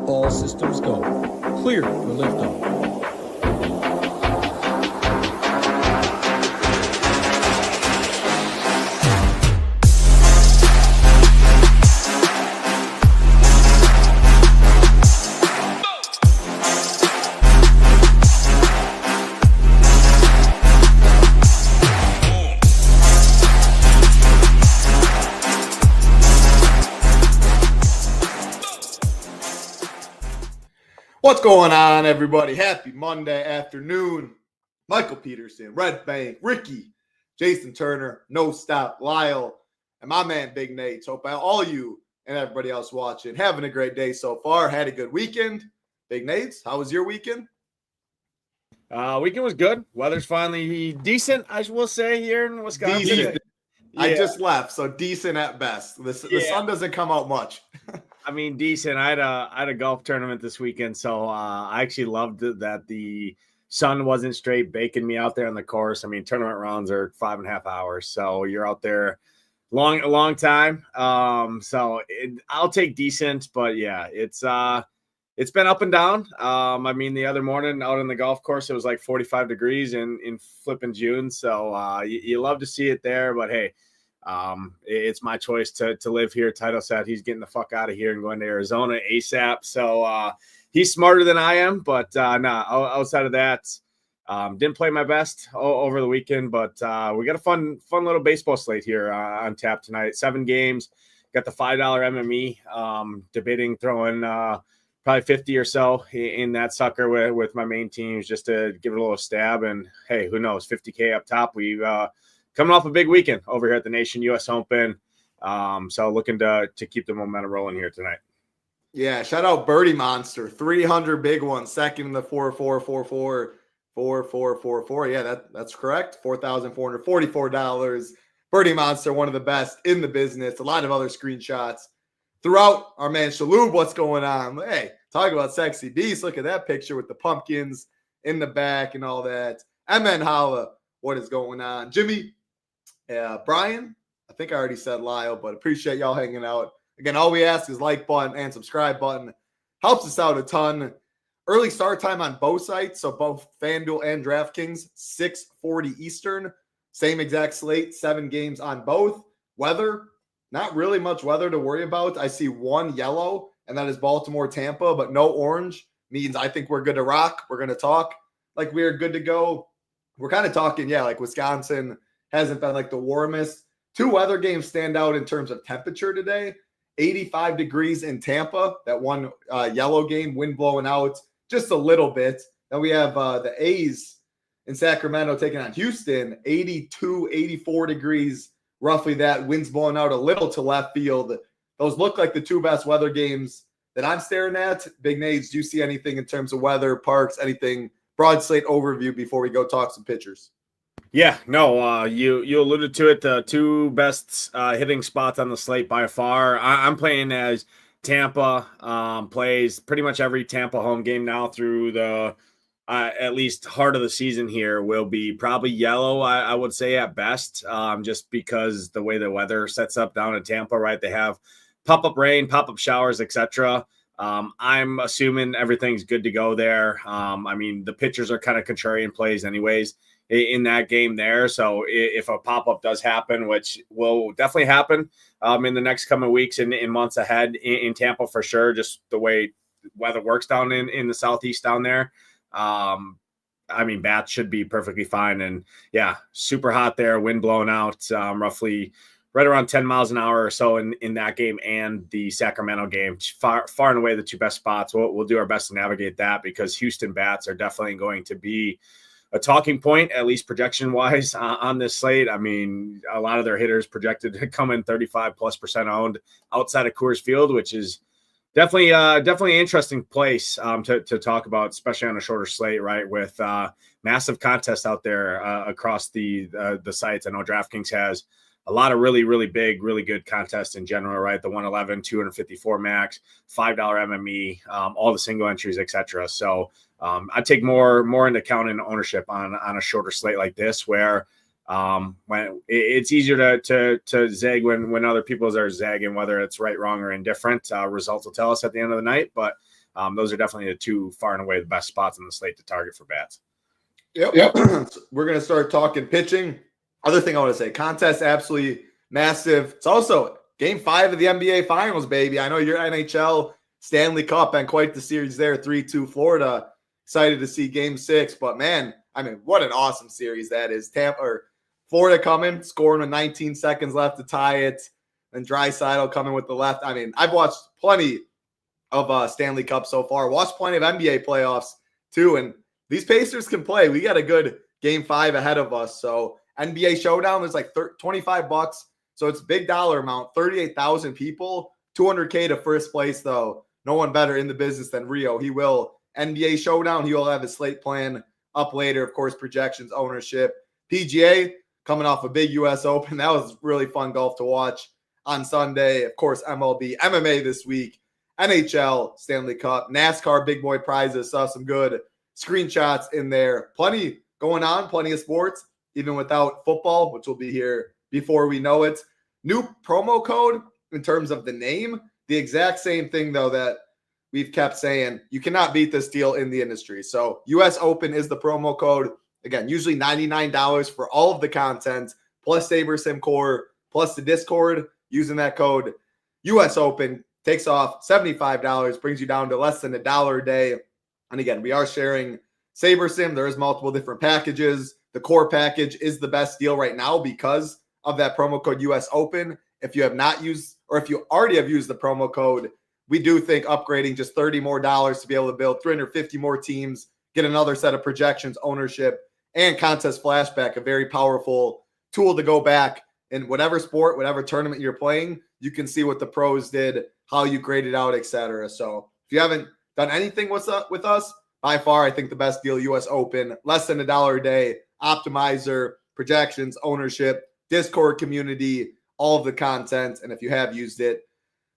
All systems go. Clear for liftoff. What's going on, everybody? Happy Monday afternoon. Michael Peterson, Red Bank, Ricky, Jason Turner, No Stop, Lyle, and my man Big Nate. Hope all you and everybody else watching having a great day so far. Had a good weekend. Big Nate, how was your weekend? Weekend was good. Weather's finally decent, I will say, here in Wisconsin. Decent. Yeah. I just left, so decent at best. The sun doesn't come out much. I mean, decent. I had a golf tournament this weekend, so I actually loved that the sun wasn't straight baking me out there on the course. I mean, tournament rounds are 5.5 hours, so you're out there a long time. I'll take decent, but yeah, it's been up and down. I mean, the other morning out on the golf course, it was like 45 degrees in flipping June, so you love to see it there. But hey. It's my choice to live here. Title said he's getting the fuck out of here and going to Arizona ASAP. So he's smarter than I am, but outside of that, didn't play my best over the weekend, but we got a fun little baseball slate here on tap tonight. 7 games, got the $5 MME, debating throwing probably 50 or so in that sucker with my main teams just to give it a little stab. And hey, who knows, 50K up top. We've coming off a big weekend over here at the Nation US Open. So looking to keep the momentum rolling here tonight. Yeah, shout out Birdie Monster. 300 big one, second in the 4-4-4-4-4-4-4-4-4. Yeah, that's correct. $4,444. Birdie Monster, one of the best in the business. A lot of other screenshots throughout. Our man Shalhoub, what's going on? Hey, talk about sexy beast. Look at that picture with the pumpkins in the back and all that. MN Holla, what is going on? Jimmy, Brian, I think I already said Lyle, but appreciate y'all hanging out. Again, all we ask is like button and subscribe button. Helps us out a ton. Early start time on both sites, so both FanDuel and DraftKings, 6:40 Eastern. Same exact slate, 7 games on both. Weather, not really much weather to worry about. I see one yellow, and that is Baltimore-Tampa, but no orange. Means I think we're good to rock. We're going to talk like we're good to go. We're kind of talking, like Wisconsin hasn't been like the warmest. 2 weather games stand out in terms of temperature today. 85 degrees in Tampa, that one yellow game, wind blowing out just a little bit. Then we have the A's in Sacramento taking on Houston, 82, 84 degrees, roughly that. Winds blowing out a little to left field. Those look like the 2 best weather games that I'm staring at. Big Nades, do you see anything in terms of weather, parks, anything, broad slate overview before we go talk some pitchers? Yeah, no, you alluded to it. The 2 best hitting spots on the slate by far. I'm playing as Tampa. Plays pretty much every Tampa home game now through the at least heart of the season here will be probably yellow, I would say at best, just because the way the weather sets up down in Tampa, right? They have pop-up rain, pop-up showers, etc. I'm assuming everything's good to go there. I mean, the pitchers are kind of contrarian plays anyways in that game there. So if a pop-up does happen, which will definitely happen in the next coming weeks and in months ahead in Tampa for sure, just the way weather works down in the Southeast down there. I mean, bats should be perfectly fine. And yeah, super hot there, wind blowing out roughly right around 10 miles an hour or so in that game and the Sacramento game. Far and away the 2 best spots. We'll do our best to navigate that because Houston bats are definitely going to be a talking point, at least projection wise, on this slate. I mean, a lot of their hitters projected to come in 35+% owned outside of Coors Field, which is definitely an interesting place to talk about, especially on a shorter slate, right? With massive contests out there across the sites. I know DraftKings has a lot of really, really big, really good contests in general, right? The 111, 254 max, $5 MME, all the single entries, etc. So I take more into account in ownership on a shorter slate like this, where when it's easier to zag when other people are zagging, whether it's right, wrong, or indifferent. Results will tell us at the end of the night. But those are definitely the two far and away the best spots on the slate to target for bats. Yep. We're going to start talking pitching. Other thing I want to say, contest absolutely massive. It's also Game 5 of the NBA Finals, baby. I know your NHL Stanley Cup and quite the series there, 3-2 Florida. Excited to see Game 6, but man, I mean, what an awesome series that is. Florida coming, scoring with 19 seconds left to tie it, and Draisaitl coming with the left. I mean, I've watched plenty of Stanley Cup so far. Watched plenty of NBA playoffs too, and these Pacers can play. We got a good Game 5 ahead of us. So NBA Showdown, there's like $25. So it's big dollar amount, 38,000 people, $200K to first place though. No one better in the business than Rio. He will NBA Showdown. He will have his slate plan up later. Of course, projections, ownership. PGA coming off a big U.S. Open. That was really fun golf to watch on Sunday. Of course, MLB, MMA this week, NHL, Stanley Cup, NASCAR, big boy prizes. Saw some good screenshots in there. Plenty going on, plenty of sports, even without football, which will be here before we know it. New promo code in terms of the name. The exact same thing, though, that we've kept saying. You cannot beat this deal in the industry. So US Open is the promo code. Again, usually $99 for all of the content, plus SaberSim Core, plus the Discord. Using that code US Open takes off $75, brings you down to less than $1 a day. And again, we are sharing SaberSim. There is multiple different packages. The core package is the best deal right now because of that promo code US Open. If you have not used, or if you already have used the promo code, we do think upgrading just $30 more to be able to build 350 more teams, get another set of projections, ownership, and contest flashback, a very powerful tool to go back in whatever sport, whatever tournament you're playing. You can see what the pros did, how you graded out, etc. So if you haven't done anything with us, by far, I think the best deal, US Open, less than $1 a day, optimizer, projections, ownership, Discord community, all of the content. And if you have used it,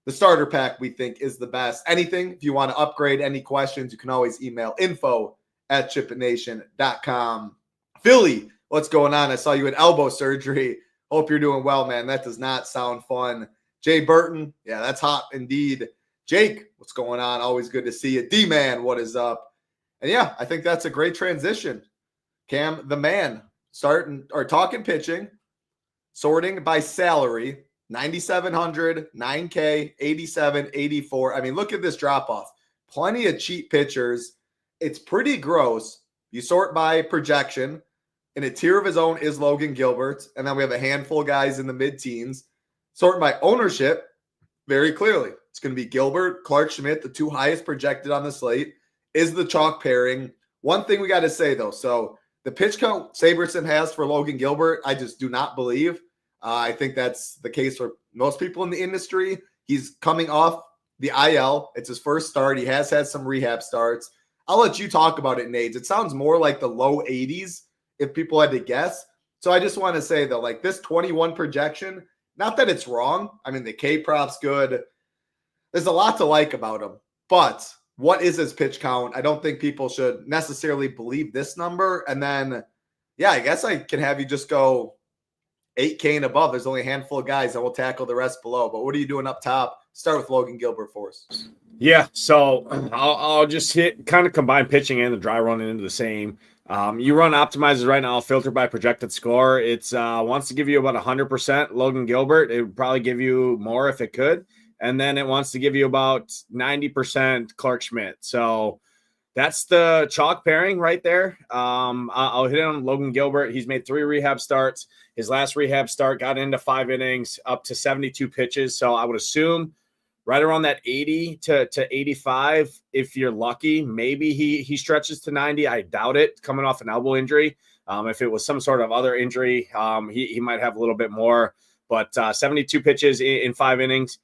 the starter pack we think is the best. Anything, if you want to upgrade, any questions, you can always email info@shipitnation.com. Philly, what's going on? I saw you had elbow surgery. Hope you're doing well, man. That does not sound fun. Jay Burton, yeah, that's hot indeed. Jake, what's going on? Always good to see you. D-Man, what is up? And yeah, I think that's a great transition. Cam, the man, talking pitching, sorting by salary, 9,700, 9K, 87, 84. I mean, look at this drop off. Plenty of cheap pitchers. It's pretty gross. You sort by projection. In a tier of his own is Logan Gilbert. And then we have a handful of guys in the mid-teens. Sorting by ownership, very clearly. It's going to be Gilbert, Clark Schmidt, the two highest projected on the slate, is the chalk pairing. One thing we got to say, though. So the pitch count SaberSim has for Logan Gilbert, I just do not believe. I think that's the case for most people in the industry. He's coming off the IL. It's his first start. He has had some rehab starts. I'll let you talk about it, Nades. It sounds more like the low 80s if people had to guess. So I just want to say, though, like this 21 projection, not that it's wrong. I mean, the K prop's good. There's a lot to like about him. But what is his pitch count? I don't think people should necessarily believe this number. And then, yeah, I guess I can have you just go 8K and above. There's only a handful of guys that will tackle the rest below. But what are you doing up top? Start with Logan Gilbert for us. Yeah, so I'll just hit kind of combine pitching and the dry running into the same. You run optimizers right now, filter by projected score. It's wants to give you about 100% Logan Gilbert. It would probably give you more if it could. And then it wants to give you about 90% Clark Schmidt. So that's the chalk pairing right there. I'll hit on Logan Gilbert. He's made 3 rehab starts. His last rehab start got into 5 innings, up to 72 pitches. So I would assume right around that 80 to 85, if you're lucky. Maybe he stretches to 90. I doubt it, coming off an elbow injury. If it was some sort of other injury, he might have a little bit more. But 72 pitches in 5 innings.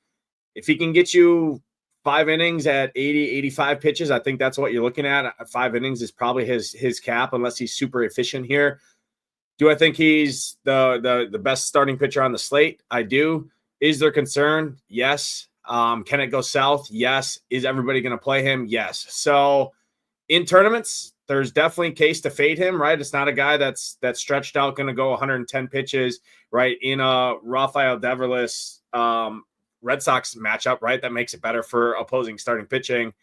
If he can get you 5 innings at 80, 85 pitches, I think that's what you're looking at. 5 innings is probably his cap, unless he's super efficient here. Do I think he's the best starting pitcher on the slate? I do. Is there concern? Yes. Can it go south? Yes. Is everybody going to play him? Yes. So in tournaments, there's definitely a case to fade him, right? It's not a guy that's stretched out, going to go 110 pitches, right? In a Rafael Devers Red Sox matchup, right? That makes it better for opposing starting pitching.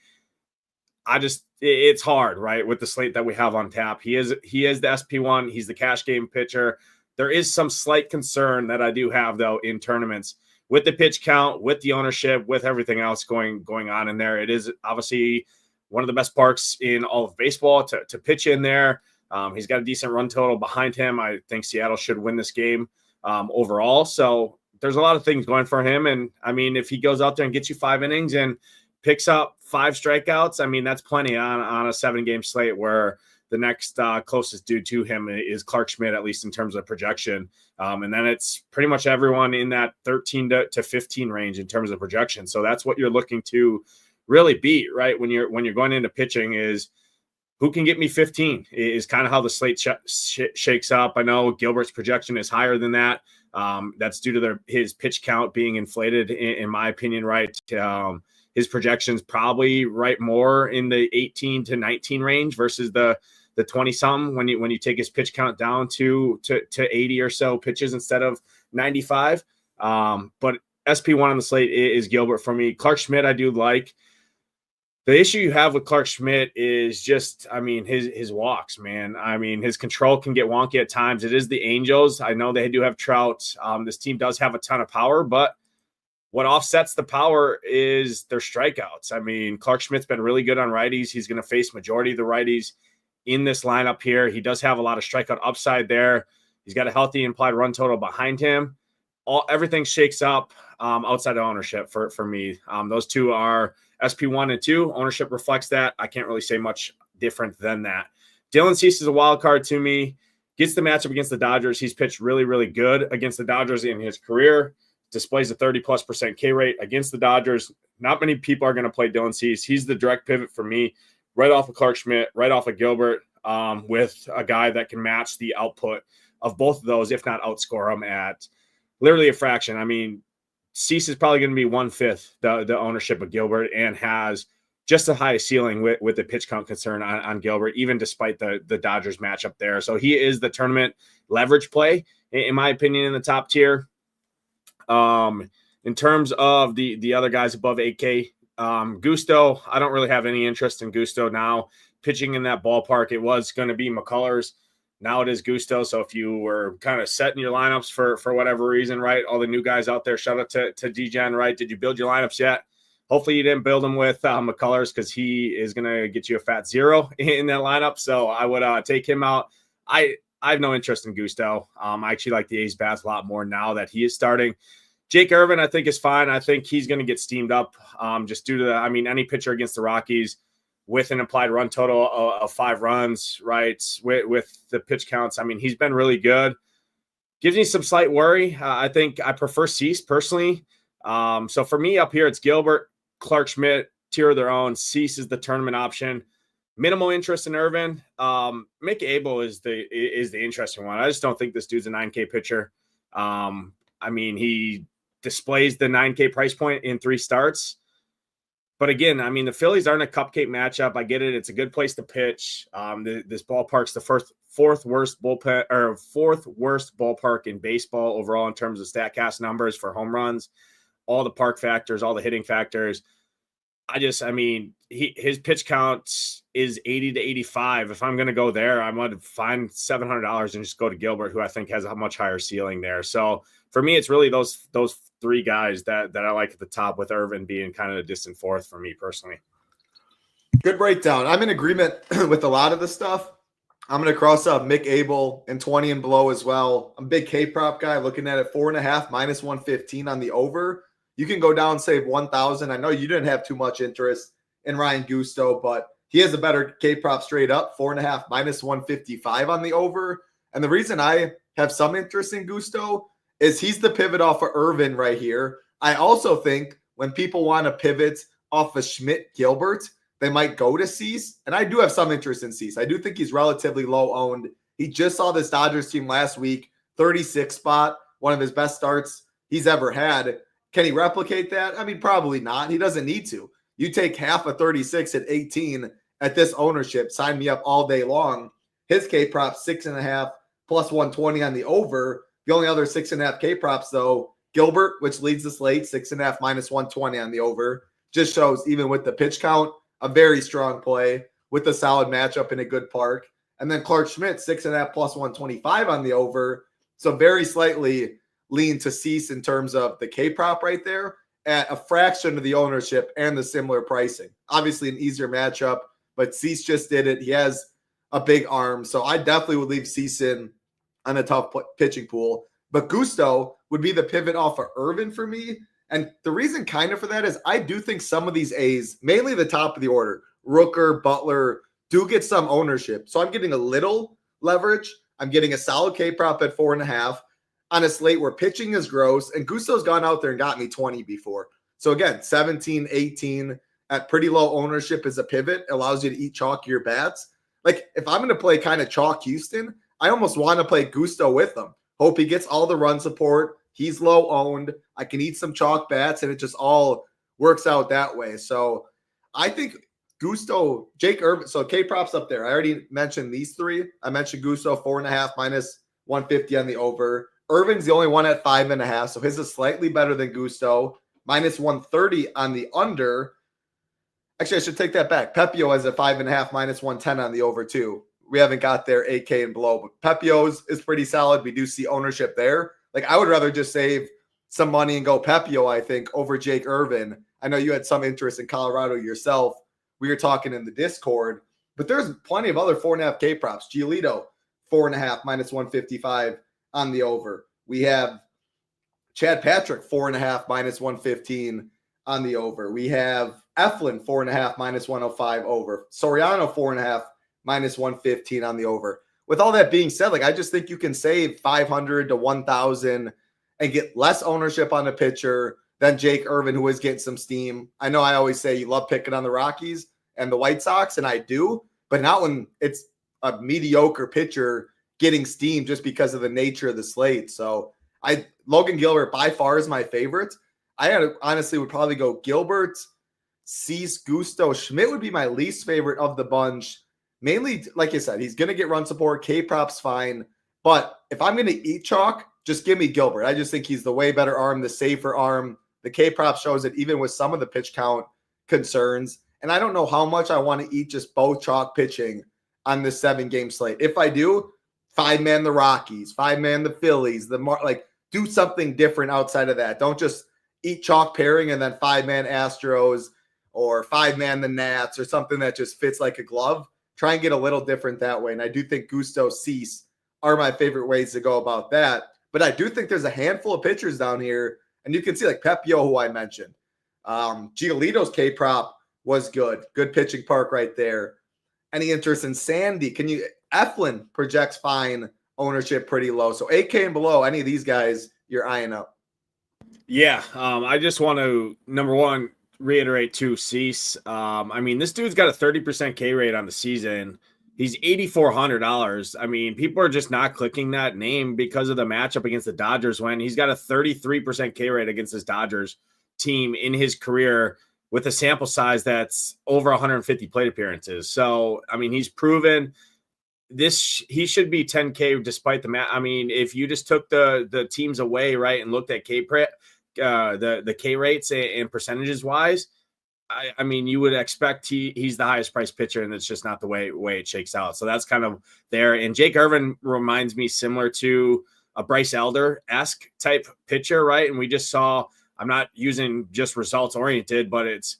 it's hard, right? With the slate that we have on tap. He is the SP1. He's the cash game pitcher. There is some slight concern that I do have, though, in tournaments with the pitch count, with the ownership, with everything else going on in there. It is obviously one of the best parks in all of baseball to pitch in there. He's got a decent run total behind him. I think Seattle should win this game overall. So there's a lot of things going for him. And I mean, if he goes out there and gets you 5 innings and picks up 5 strikeouts, I mean, that's plenty on a 7-game slate where the next closest dude to him is Clark Schmidt, at least in terms of projection. And then it's pretty much everyone in that 13 to 15 range in terms of projection. So that's what you're looking to really beat, right? When you're going into pitching is who can get me 15 is kind of how the slate shakes up. I know Gilbert's projection is higher than that. That's due to his pitch count being inflated, in my opinion, right? His projections probably right more in the 18 to 19 range versus the 20-something when you take his pitch count down to 80 or so pitches instead of 95. But SP1 on the slate is Gilbert for me. Clark Schmidt I do like. The issue you have with Clark Schmidt is just, I mean, his walks, man. I mean, his control can get wonky at times. It is the Angels. I know they do have Trout. This team does have a ton of power, but what offsets the power is their strikeouts. I mean, Clark Schmidt's been really good on righties. He's going to face majority of the righties in this lineup here. He does have a lot of strikeout upside there. He's got a healthy implied run total behind him. Everything shakes up outside of ownership for me. Those two are SP1 and 2. Ownership reflects that. I can't really say much different than that. Dylan Cease is a wild card to me. Gets the matchup against the Dodgers. He's pitched really, really good against the Dodgers in his career. Displays a 30+% K rate against the Dodgers. Not many people are going to play Dylan Cease. He's the direct pivot for me, right off of Clark Schmidt, right off of Gilbert, with a guy that can match the output of both of those, if not outscore them at literally a fraction. I mean, Cease is probably going to be 1/5 the ownership of Gilbert and has just a high ceiling with the pitch count concern on Gilbert, even despite the Dodgers matchup there. So he is the tournament leverage play, in my opinion, in the top tier. In terms of the other guys above 8K, Gusto, I don't really have any interest in Gusto now. Pitching in that ballpark, it was going to be McCullers. Now it is Gusto. So if you were kind of setting your lineups for whatever reason, right? All the new guys out there, shout out to DGen, right? Did you build your lineups yet? Hopefully you didn't build them with McCullers because he is going to get you a fat 0 in that lineup. So I would take him out. I have no interest in Gusto. I actually like the A's bats a lot more now that he is starting. Jake Irvin, I think, is fine. I think he's going to get steamed up just due to any pitcher against the Rockies with an implied run total of 5 runs, right, with the pitch counts. I mean, he's been really good. Gives me some slight worry. I think I prefer Cease personally. So for me up here, it's Gilbert, Clark Schmidt, tier of their own. Cease is the tournament option. Minimal interest in Irvin. Mick Abel is the interesting one. I just don't think this dude's a 9K pitcher. I mean, he displays the 9K price point in 3 starts. But again, I mean, the Phillies aren't a cupcake matchup. I get it. It's a good place to pitch. This ballpark's the fourth worst ballpark in baseball overall in terms of StatCast numbers for home runs, all the park factors, all the hitting factors. His pitch count is 80 to 85. If I'm going to go there, I'm going to find $700 and just go to Gilbert, who I think has a much higher ceiling there. So for me, it's really those 3 guys that I like at the top, with Irvin being kind of a distant 4th for me personally. Good breakdown. I'm in agreement with a lot of the stuff. I'm going to cross up Mick Abel and 20 and below as well. I'm a big K-prop guy, looking at it 4.5 minus 115 on the over. You can go down, save 1,000. I know you didn't have too much interest in Ryan Gusto, but he has a better K-prop straight up, 4.5 minus 155 on the over. And the reason I have some interest in Gusto is he's the pivot off of Irvin right here. I also think when people want to pivot off of Schmidt Gilbert, they might go to Cease. And I do have some interest in Cease. I do think he's relatively low owned. He just saw this Dodgers team last week, 36 spot, one of his best starts he's ever had. Can he replicate that? I mean, probably not. He doesn't need to. You take half of 36 at 18 at this ownership, sign me up all day long. His K prop 6.5 plus 120 on the over. The only other 6.5 K props, though, Gilbert, which leads the slate, 6.5 minus 120 on the over. Just shows even with the pitch count, a very strong play with a solid matchup in a good park. And then Clark Schmidt, 6.5 plus 125 on the over. So very slightly lean to Cease in terms of the K prop right there at a fraction of the ownership and the similar pricing. Obviously an easier matchup, but Cease just did it. He has a big arm. So I definitely would leave Cease in on a tough pitching pool. But Gusto would be the pivot off of Irvin for me. And the reason kind of for that is I do think some of these A's, mainly the top of the order, Rooker, Butler, do get some ownership. So I'm getting a little leverage. I'm getting a solid K prop at 4.5 on a slate where pitching is gross. And Gusto's gone out there and got me 20 before. So again, 17, 18 at pretty low ownership is a pivot. Allows you to eat chalkier bats. Like if I'm going to play kind of chalk Houston, I almost want to play Gusto with them. Hope he gets all the run support. He's low owned. I can eat some chalk bats, and it just all works out that way. So I think Gusto, Jake Irvin. So K props up there. I already mentioned these three. I mentioned Gusto 4.5 minus 150 on the over. Irvin's the only one at 5.5. So his is slightly better than Gusto. Minus 130 on the under. Actually, I should take that back. Pepio has a 5.5 minus 110 on the over too. We haven't got there 8K and below, but Pepio's is pretty solid. We do see ownership there. Like I would rather just save some money and go Pepio, I think, over Jake Irvin. I know you had some interest in Colorado yourself. We were talking in the Discord, but there's plenty of other 4.5 K props. Giolito, 4.5 minus 155 on the over. We have Chad Patrick, 4.5 minus 115 on the over. We have Eflin, 4.5 minus 105 over. Soriano, 4.5 minus 115 on the over. With all that being said, like I just think you can save 500 to 1,000 and get less ownership on the pitcher than Jake Irvin, who is getting some steam. I know I always say you love picking on the Rockies and the White Sox, and I do, but not when it's a mediocre pitcher getting steam just because of the nature of the slate. So Logan Gilbert by far is my favorite. Honestly would probably go Gilbert, Cease, Gusto. Schmidt would be my least favorite of the bunch. Mainly, like I said, he's going to get run support. K-prop's fine. But if I'm going to eat chalk, just give me Gilbert. I just think he's the way better arm, the safer arm. The K-prop shows it even with some of the pitch count concerns. And I don't know how much I want to eat just both chalk pitching on this 7-game slate. If I do, 5-man the Rockies, 5-man the Phillies, do something different outside of that. Don't just eat chalk pairing and then 5-man Astros or 5-man the Nats or something that just fits like a glove. Try and get a little different that way. And I do think Gusto, Cease are my favorite ways to go about that. But I do think there's a handful of pitchers down here. And you can see like Pepio, who I mentioned. Giolito's K-prop was good. Good pitching park right there. Any interest in Sandy? Eflin projects fine, ownership pretty low. So 8K and below, any of these guys you're eyeing up. Yeah, I just want to, number one, reiterate to Cease. I mean, this dude's got a 30% K rate on the season. He's $8,400. I mean, people are just not clicking that name because of the matchup against the Dodgers when he's got a 33% K rate against this Dodgers team in his career with a sample size that's over 150 plate appearances. So, I mean, he's proven this. He should be 10K despite the I mean, if you just took the teams away, right, and looked at the K rates and percentages wise, I mean, you would expect he's the highest priced pitcher, and it's just not the way it shakes out. So that's kind of there. And Jake Irvin reminds me similar to a Bryce Elder-esque type pitcher, right? And we just saw, I'm not using just results oriented, but it's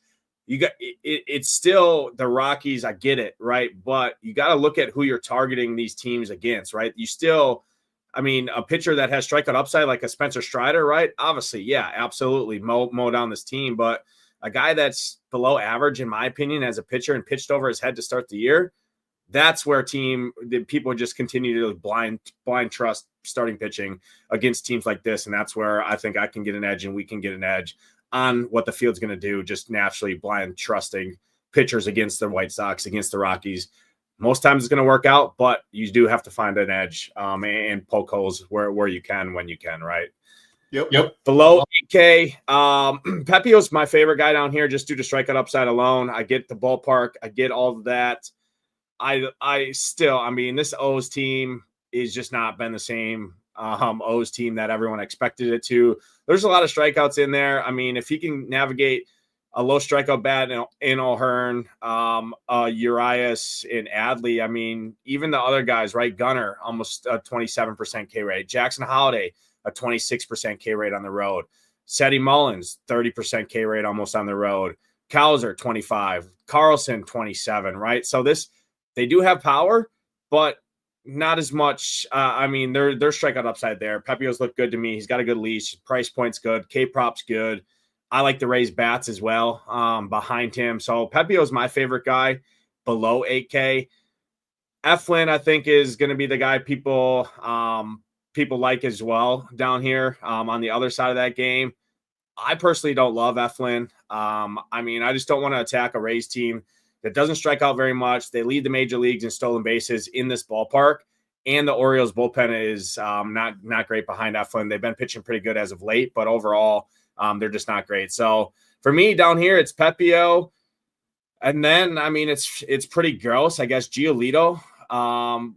still the Rockies. I get it, right? But you got to look at who you're targeting these teams against, right? You still, I mean, a pitcher that has strikeout upside like a Spencer Strider, right? Obviously, yeah, absolutely mow down this team. But a guy that's below average, in my opinion, as a pitcher and pitched over his head to start the year, that's where people just continue to blind trust starting pitching against teams like this. And that's where I think I can get an edge and we can get an edge on what the field's going to do, just naturally blind trusting pitchers against the White Sox, against the Rockies. Most times it's going to work out, but you do have to find an edge and poke holes where you can, when you can, right? Yep. Below 8K, Pepio's my favorite guy down here just due to strikeout upside alone. I get the ballpark. I get all of that. I still, I mean, this O's team is just not been the same O's team that everyone expected it to. There's a lot of strikeouts in there. I mean, if he can navigate a low strikeout bat in O'Hearn, Urias and Adley. I mean, even the other guys, right? Gunnar, almost a 27% K rate. Jackson Holiday, a 26% K rate on the road. Seti Mullins, 30% K rate almost on the road. Cowser, 25. Carlson, 27, right? So they do have power, but not as much. I mean, they're strikeout upside there. Pepio's looked good to me. He's got a good leash. Price point's good. K-prop's good. I like the Rays bats as well behind him. So Pepio's my favorite guy below 8K. Eflin, I think, is going to be the guy people like as well down here on the other side of that game. I personally don't love Eflin. I mean, I just don't want to attack a Rays team that doesn't strike out very much. They lead the major leagues in stolen bases in this ballpark. And the Orioles bullpen is not great behind Eflin. They've been pitching pretty good as of late, but overall, they're just not great. So for me down here, it's Pepio. And then, I mean, it's pretty gross. I guess Giolito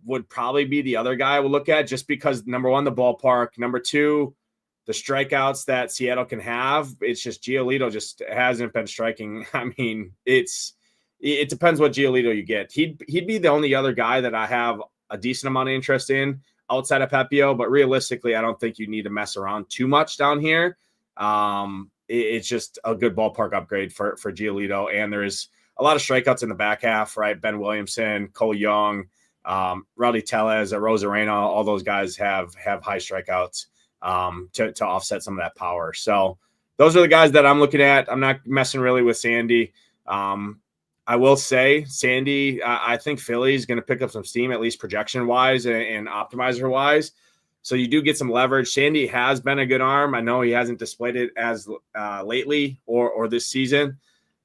would probably be the other guy I would look at, just because, number one, the ballpark. Number two, the strikeouts that Seattle can have. It's just Giolito just hasn't been striking. I mean, it depends what Giolito you get. He'd be the only other guy that I have a decent amount of interest in outside of Pepio, but realistically, I don't think you need to mess around too much down here. It's just a good ballpark upgrade for Giolito, and there's a lot of strikeouts in the back half, right? Ben Williamson, Cole Young, Rowdy Tellez, Rosarena, all those guys have high strikeouts to offset some of that power. So those are the guys that I'm looking at. I'm not messing really with Sandy. I will say, Sandy, I think Philly's going to pick up some steam, at least projection-wise and optimizer-wise. So you do get some leverage. Sandy has been a good arm. I know he hasn't displayed it as lately or this season.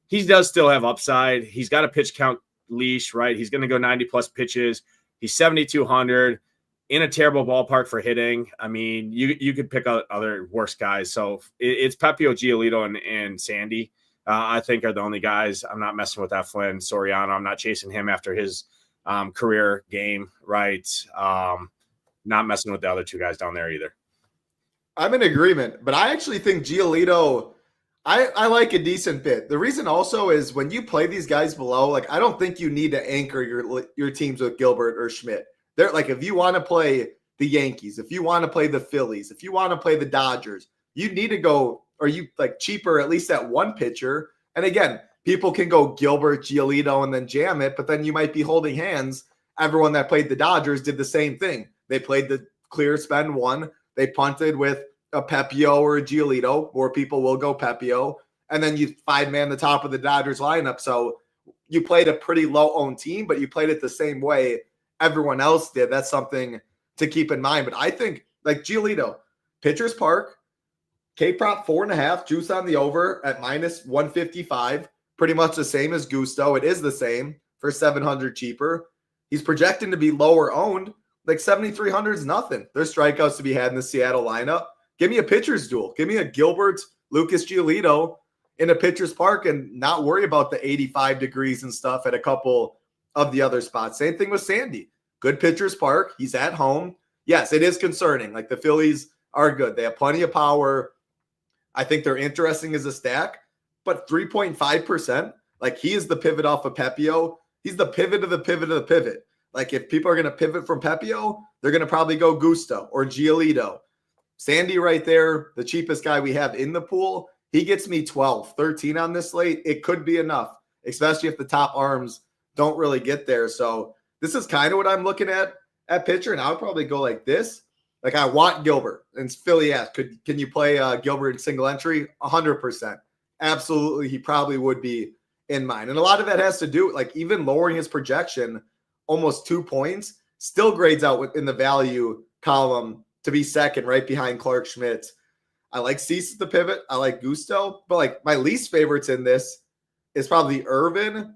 He does still have upside. He's got a pitch count leash, right? He's going to go 90-plus pitches. He's 7,200 in a terrible ballpark for hitting. I mean, you could pick out other worse guys. So it's Pepio, Giolito, and Sandy. I think are the only guys. I'm not messing with Eflin, Soriano. I'm not chasing him after his career game, right? Not messing with the other two guys down there either. I'm in agreement, but I actually think Giolito, I like a decent bit. The reason also is when you play these guys below, like, I don't think you need to anchor your teams with Gilbert or Schmidt. They're like, if you want to play the Yankees, if you want to play the Phillies, if you want to play the Dodgers, you need to go, or you like cheaper, at least at one pitcher. And again, people can go Gilbert, Giolito, and then jam it, but then you might be holding hands. Everyone that played the Dodgers did the same thing. They played the clear spend one. They punted with a Pepio or a Giolito. More people will go Pepio. And then you five-man the top of the Dodgers lineup. So you played a pretty low-owned team, but you played it the same way everyone else did. That's something to keep in mind. But I think, like Giolito, Pitchers Park, K-prop 4.5, juice on the over at minus 155. Pretty much the same as Gusto. It is the same for 700 cheaper. He's projecting to be lower owned. Like 7,300 is nothing. There's strikeouts to be had in the Seattle lineup. Give me a pitcher's duel. Give me a Gilbert, Lucas Giolito in a Pitcher's Park and not worry about the 85 degrees and stuff at a couple of the other spots. Same thing with Sandy. Good Pitcher's Park. He's at home. Yes, it is concerning. Like, the Phillies are good. They have plenty of power. I think they're interesting as a stack, but 3.5%, like, he is the pivot off of Pepio. He's the pivot of the pivot of the pivot. Like, if people are going to pivot from Pepio, they're going to probably go Gusto or Giolito. Sandy right there, the cheapest guy we have in the pool, he gets me 12, 13 on this slate. It could be enough, especially if the top arms don't really get there. So this is kind of what I'm looking at pitcher, and I would probably go like this. Like, I want Gilbert. And Philly asked, can you play Gilbert in single entry? 100%. Absolutely, he probably would be in mine. And a lot of that has to do with, like, even lowering his projection almost 2 points, still grades out in the value column to be second, right behind Clark Schmidt. I like Cease the pivot. I like Gusto. But, like, my least favorites in this is probably Irvin.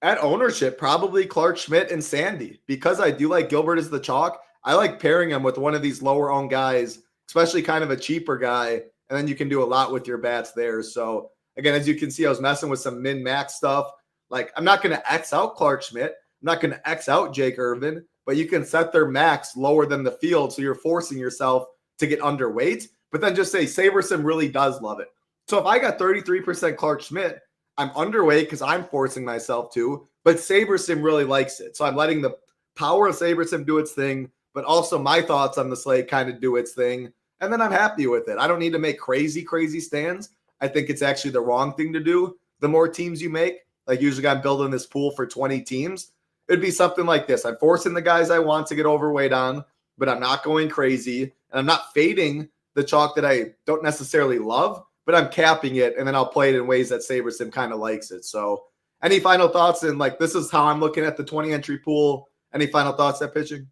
At ownership, probably Clark Schmidt and Sandy. Because I do like Gilbert as the chalk, I like pairing him with one of these lower-owned guys, especially kind of a cheaper guy, and then you can do a lot with your bats there. So, again, as you can see, I was messing with some min-max stuff. Like, I'm not going to X out Clark Schmidt. I'm not going to X out Jake Irvin, but you can set their max lower than the field, so you're forcing yourself to get underweight. But then just say Saberson really does love it. So if I got 33% Clark Schmidt, I'm underweight because I'm forcing myself to, but SaberSim really likes it. So I'm letting the power of SaberSim do its thing, but also my thoughts on the slate kind of do its thing. And then I'm happy with it. I don't need to make crazy stands. I think it's actually the wrong thing to do. The more teams you make, like usually I'm building this pool for 20 teams, it'd be something like this. I'm forcing the guys I want to get overweight on, but I'm not going crazy. And I'm not fading the chalk that I don't necessarily love, but I'm capping it, and then I'll play it in ways that SaberSim kind of likes it. So any final thoughts? And like, this is how I'm looking at the 20 entry pool. Any final thoughts at pitching?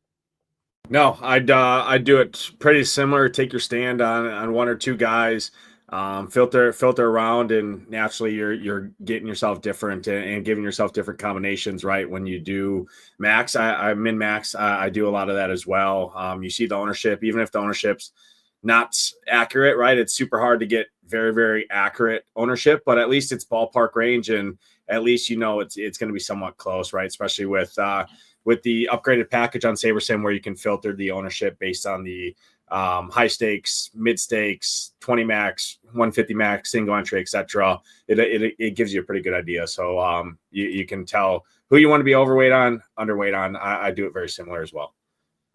No, I'd do it pretty similar. Take your stand on one or two guys, filter around, and naturally you're getting yourself different and giving yourself different combinations, right? When you do max, I min max, I do a lot of that as well. You see the ownership, even if the ownership's not accurate, right? It's super hard to get very, very accurate ownership, but at least it's ballpark range, and at least it's going to be somewhat close, right? Especially with the upgraded package on SaberSim, where you can filter the ownership based on the high stakes, mid stakes, 20 max, 150 max, single entry, etc. It gives you a pretty good idea. So you can tell who you want to be overweight on, underweight on. I do it very similar as well.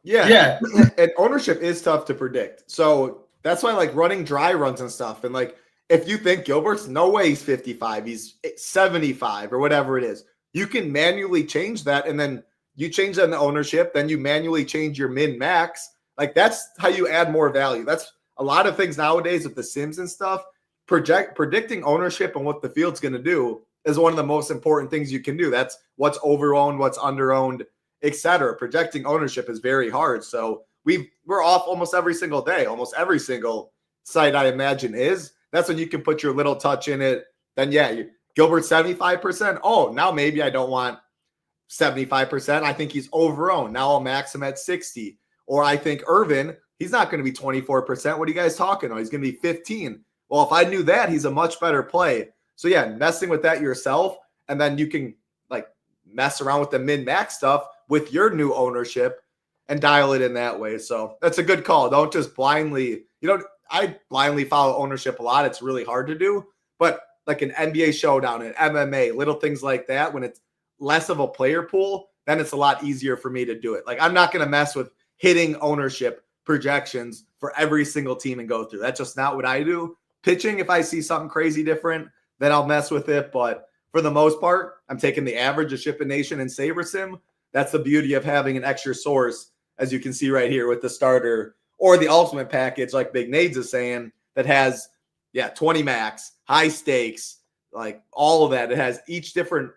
Yeah. And ownership is tough to predict. So that's why I like running dry runs and stuff. And like, if you think Gilbert's no way he's 55, he's 75 or whatever it is, you can manually change that. And then you change that in the ownership, then you manually change your min max. Like, that's how you add more value. That's a lot of things nowadays with the Sims and stuff. Predicting ownership and what the field's going to do is one of the most important things you can do. That's what's overowned, what's underowned, etc. Projecting ownership is very hard. So we're off almost every single day. Almost every single site, I imagine, is. That's when you can put your little touch in it. Then Gilbert 75%. Oh, now maybe I don't want 75%. I think he's overowned. Now I'll max him at 60. Or I think Irvin, he's not going to be 24%. What are you guys talking about? He's going to be 15. Well, if I knew that, he's a much better play. So messing with that yourself, and then you can like mess around with the min-max stuff with your new ownership and dial it in that way. So that's a good call. Don't just blindly, I blindly follow ownership a lot. It's really hard to do, but like an NBA showdown, an MMA, little things like that, when it's less of a player pool, then it's a lot easier for me to do it. Like, I'm not going to mess with hitting ownership projections for every single team and go through. That's just not what I do. Pitching, if I see something crazy different, then I'll mess with it. But for the most part, I'm taking the average of SHIPIT Nation and SaberSim. That's the beauty of having an extra source, as you can see right here with the starter or the ultimate package, like Big Nades is saying, that has 20 max, high stakes, like all of that. It has each different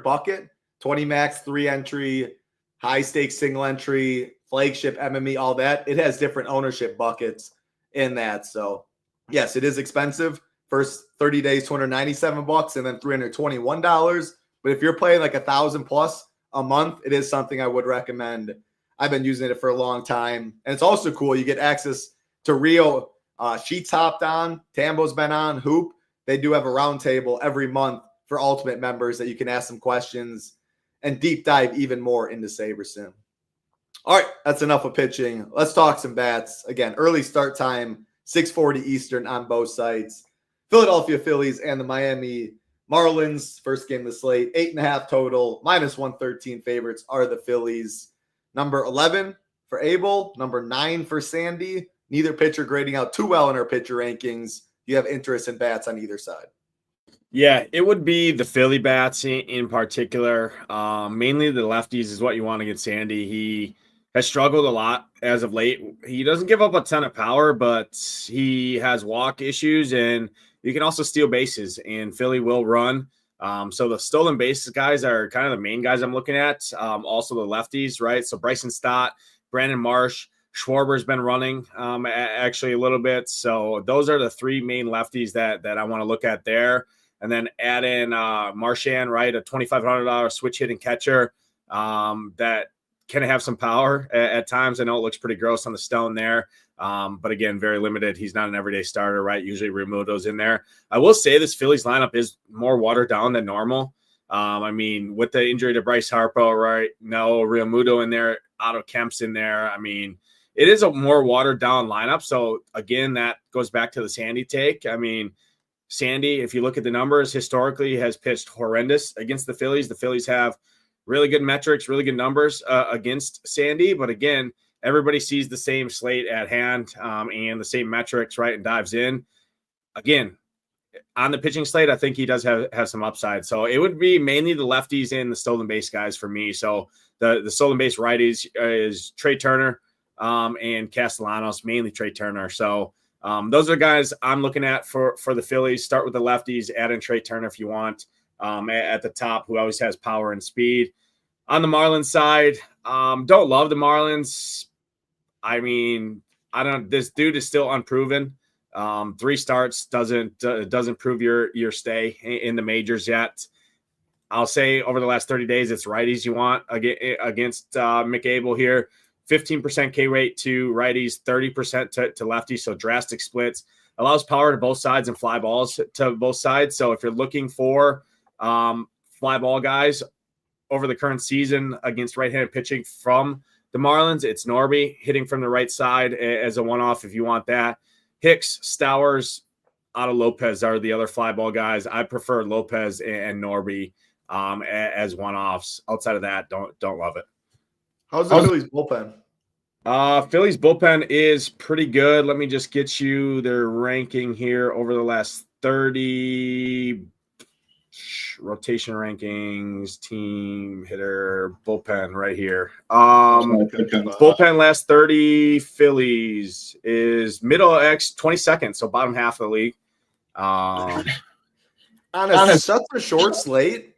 bucket, 20 max, 3 entry, high stakes, single entry, flagship, MME, all that. It has different ownership buckets in that. So yes, it is expensive. First 30 days, $297, and then $321. But if you're playing like 1,000 plus a month, it is something I would recommend. I've been using it for a long time. And it's also cool. You get access to real Sheets hopped on. Tambo's been on. Hoop. They do have a roundtable every month for Ultimate members that you can ask some questions and deep dive even more into SaberSim. All right, that's enough of pitching. Let's talk some bats. Again, early start time, 6:40 Eastern on both sites. Philadelphia Phillies and the Miami Marlins. First game of the slate, 8.5 total, -113 favorites are the Phillies. Number 11 for Abel, number 9 for Sandy. Neither pitcher grading out too well in our pitcher rankings. You have interest in bats on either side. Yeah, it would be the Philly bats in particular. Mainly the lefties is what you want against Sandy. He has struggled a lot as of late. He doesn't give up a ton of power, but he has walk issues, and you can also steal bases, and Philly will run. So the stolen bases guys are kind of the main guys I'm looking at. Also the lefties, right? So Bryson Stott, Brandon Marsh, Schwarber's been running actually a little bit. So those are the 3 main lefties that I want to look at there. And then add in Marchand, right? A $2,500 switch hitting catcher that can have some power at times. I know it looks pretty gross on the stone there. But again, very limited. He's not an everyday starter, right? Usually Realmuto's in there. I will say this Phillies lineup is more watered down than normal. I mean, with the injury to Bryce Harper, right? No, Realmuto in there, Otto Kemp's in there. I mean, it is a more watered down lineup. So again, that goes back to the Sandy take. I mean, Sandy, if you look at the numbers, historically has pitched horrendous against the Phillies. The Phillies have really good metrics, really good numbers against Sandy. But again, everybody sees the same slate at hand and the same metrics, right, and dives in. Again, on the pitching slate, I think he does have some upside. So it would be mainly the lefties and the stolen base guys for me. So the stolen base righties is Trey Turner and Castellanos, mainly Trey Turner. So those are guys I'm looking at for the Phillies. Start with the lefties, add in Trey Turner if you want at the top, who always has power and speed. On the Marlins side, don't love the Marlins. I mean, this dude is still unproven. 3 starts doesn't prove your stay in the majors yet. I'll say over the last 30 days, it's righties you want against McAble here. 15% K rate to righties, 30% to lefties, so drastic splits. Allows power to both sides and fly balls to both sides. So if you're looking for fly ball guys over the current season against right-handed pitching from the Marlins, it's Norby hitting from the right side as a one-off if you want that. Hicks, Stowers, Otto Lopez are the other fly ball guys. I prefer Lopez and Norby as one-offs. Outside of that, don't love it. How's the Phillies bullpen? Phillies bullpen is pretty good. Let me just get you their ranking here over the last 30 rotation rankings, team hitter, bullpen right here. Bullpen last 30 Phillies is middle X 22nd, so bottom half of the league. On such a short slate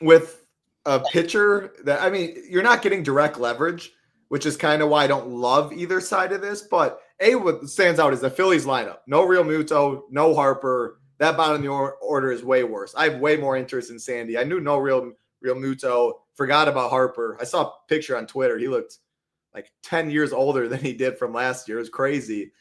with a pitcher that, I mean, you're not getting direct leverage, which is kind of why I don't love either side of this. But what stands out is the Phillies lineup. No Real Muto, no Harper. That bottom of the order is way worse. I have way more interest in Sandy. I knew no Real Muto. Forgot about Harper. I saw a picture on Twitter. He looked like 10 years older than he did from last year. It was crazy.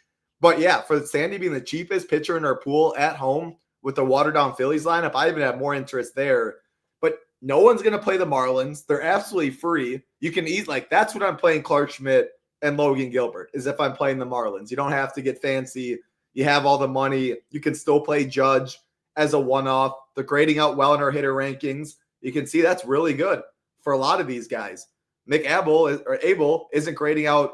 But yeah, for Sandy being the cheapest pitcher in our pool at home with the watered down Phillies lineup, I even have more interest there. But no one's going to play the Marlins. They're absolutely free. You can eat that's what I'm playing Clark Schmidt and Logan Gilbert, is if I'm playing the Marlins. You don't have to get fancy. You have all the money. You can still play Judge as a one-off. They're grading out well in our hitter rankings. You can see that's really good for a lot of these guys. Abel isn't grading out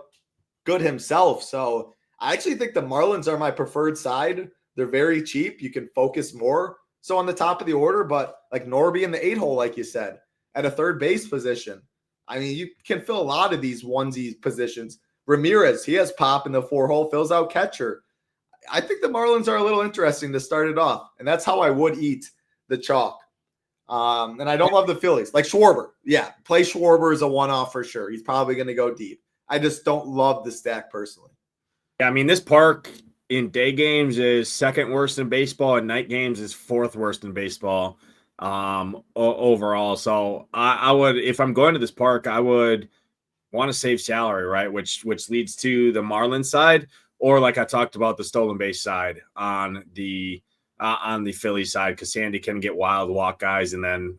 good himself. So I actually think the Marlins are my preferred side. They're very cheap. You can focus more so on the top of the order, but like Norby in the 8-hole, like you said, at a third base position. I mean, you can fill a lot of these onesie positions. Ramirez, he has pop in the 4-hole, fills out catcher. I think the Marlins are a little interesting to start it off, and that's how I would eat the chalk. And I don't love the Phillies. Like Schwarber. Yeah, play Schwarber as a one-off for sure. He's probably going to go deep. I just don't love the stack personally. Yeah, I mean, this park in day games is second worst in baseball, and night games is fourth worst in baseball overall. So I would, if I'm going to this park, I would want to save salary, right? Which leads to the Marlins side, or like I talked about, the stolen base side on the Philly side, because Sandy can get wild walk guys, and then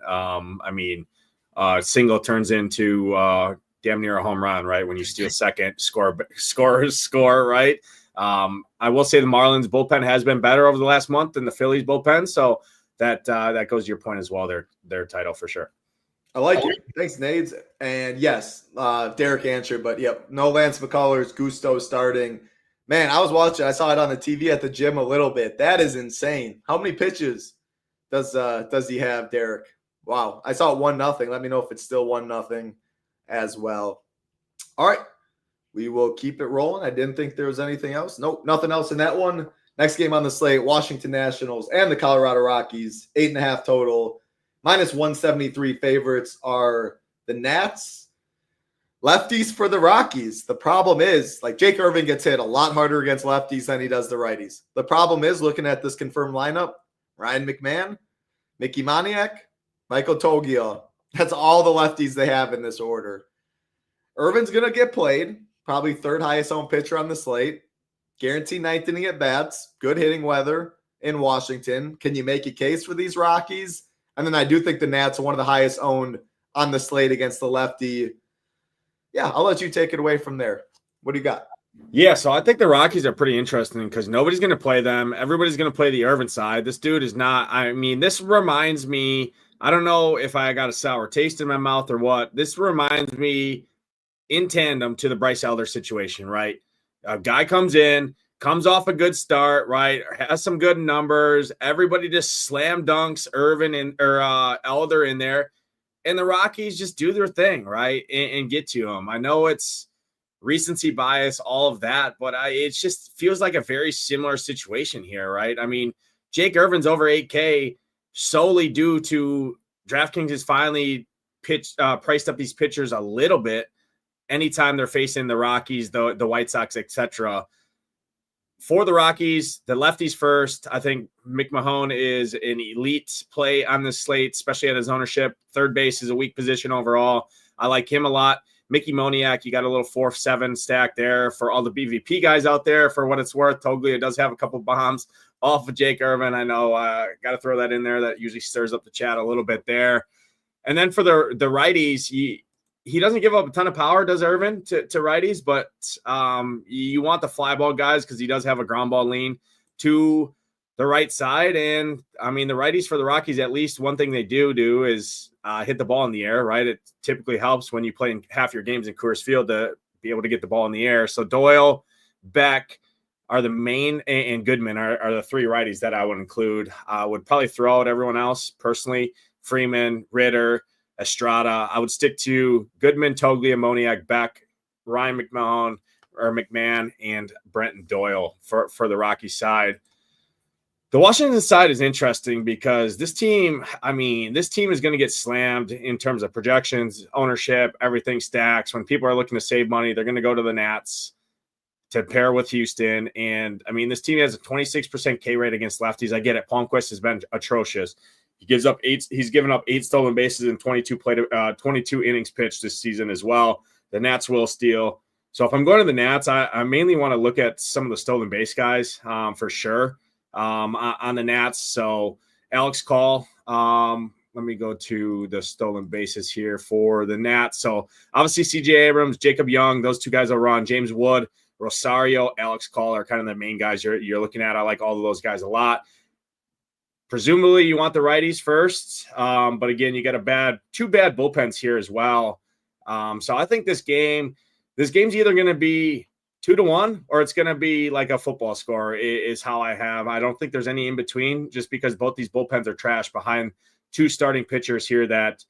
single turns into damn near a home run, right? When you steal second, score, right? I will say the Marlins bullpen has been better over the last month than the Phillies bullpen, so that goes to your point as well. Their title for sure. I like it. Thanks, Nades. And yes, Derek answered, but yep, no Lance McCullers, Gusto starting. Man, I was watching. I saw it on the TV at the gym a little bit. That is insane. How many pitches does he have, Derek? Wow. I saw it 1-0. Let me know if it's still 1-0 as well. All right. We will keep it rolling. I didn't think there was anything else. Nope, nothing else in that one. Next game on the slate, Washington Nationals and the Colorado Rockies, 8.5 total. -173 favorites are the Nats. Lefties for the Rockies. The problem is, like, Jake Irvin gets hit a lot harder against lefties than he does the righties. The problem is, looking at this confirmed lineup, Ryan McMahon, Mickey Moniak, Michael Toggia. That's all the lefties they have in this order. Irvin's going to get played, probably third highest owned pitcher on the slate. Guaranteed ninth inning at bats. Good hitting weather in Washington. Can you make a case for these Rockies? And then I do think the Nats are one of the highest owned on the slate against the lefty. Yeah, I'll let you take it away from there. What do you got? Yeah, so I think the Rockies are pretty interesting because nobody's going to play them. Everybody's going to play the Irvin side. This dude is not. I mean, this reminds me. I don't know if I got a sour taste in my mouth or what. This reminds me in tandem to the Bryce Elder situation, right? A guy comes in, comes off a good start, right? Has some good numbers. Everybody just slam dunks Irvin or Elder in there, and the Rockies just do their thing, right, and get to him. I know it's recency bias, all of that, but it just feels like a very similar situation here, right? I mean, Jake Irvin's over 8K solely due to DraftKings has finally priced up these pitchers a little bit anytime they're facing the Rockies, the White Sox, etc. For the Rockies, the lefties first. I think McMahon is an elite play on this slate, especially at his ownership. Third base is a weak position overall. I like him a lot. Mickey Moniak, you got a little 4-7 stack there for all the BVP guys out there. For what it's worth, Toglia does have a couple bombs off of Jake Irvin. I know, got to throw that in there. That usually stirs up the chat a little bit there. And then for the righties, he doesn't give up a ton of power, does Irvin, to righties, but you want the fly ball guys because he does have a ground ball lean to the right side. And, I mean, the righties for the Rockies, at least one thing they do is hit the ball in the air, right? It typically helps when you play in half your games in Coors Field to be able to get the ball in the air. So Doyle, Beck are the main, and Goodman are the three righties that I would include. I would probably throw out everyone else personally. Freeman, Ritter, Estrada. I would stick to Goodman, Toglia, Moniak, Beck, Ryan McMahon, and Brenton Doyle for the Rocky side. The Washington side is interesting because this team is going to get slammed in terms of projections, ownership, everything stacks. When people are looking to save money, they're going to go to the Nats to pair with Houston. And, I mean, this team has a 26% K rate against lefties. I get it. Palmquist has been atrocious. He's given up 8 stolen bases in 22 innings pitched this season as well. The Nats will steal. So if I'm going to the Nats, I mainly want to look at some of the stolen base guys for sure on the Nats. So Alex Call, let me go to the stolen bases here for the Nats. So obviously CJ Abrams, Jacob Young, those two guys will run. James Wood, Rosario, Alex Call are kind of the main guys you're looking at. I like all of those guys a lot. Presumably you want the righties first. But again, you got two bad bullpens here as well. So I think this game's either going to be 2-1 or it's going to be like a football score is how I have. I don't think there's any in between just because both these bullpens are trash behind two starting pitchers here that